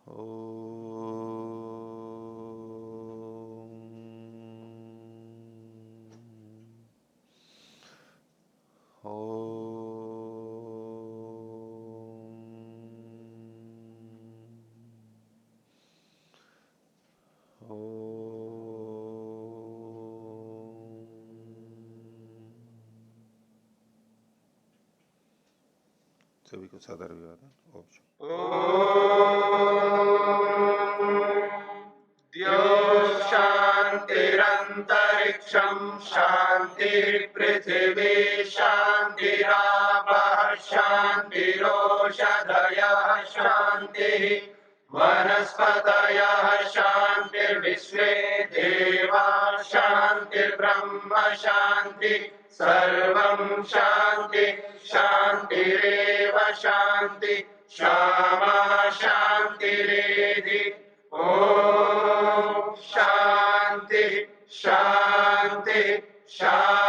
ओ सभी को सादर अभिवादन। ओम शांति। द्यौः शान्तिरन्तरिक्षं शान्तिः पृथिवी शान्तिरापः शान्तिरोषधयः शान्तिः वनस्पतयः शान्तिर्विश्वे देवाः शान्तिर्ब्रह्म शान्ति सर्वं शान्ति शान्तिरेव शान्ति क्षमा शान्तिरेधि। ओम शांति शांति शांति।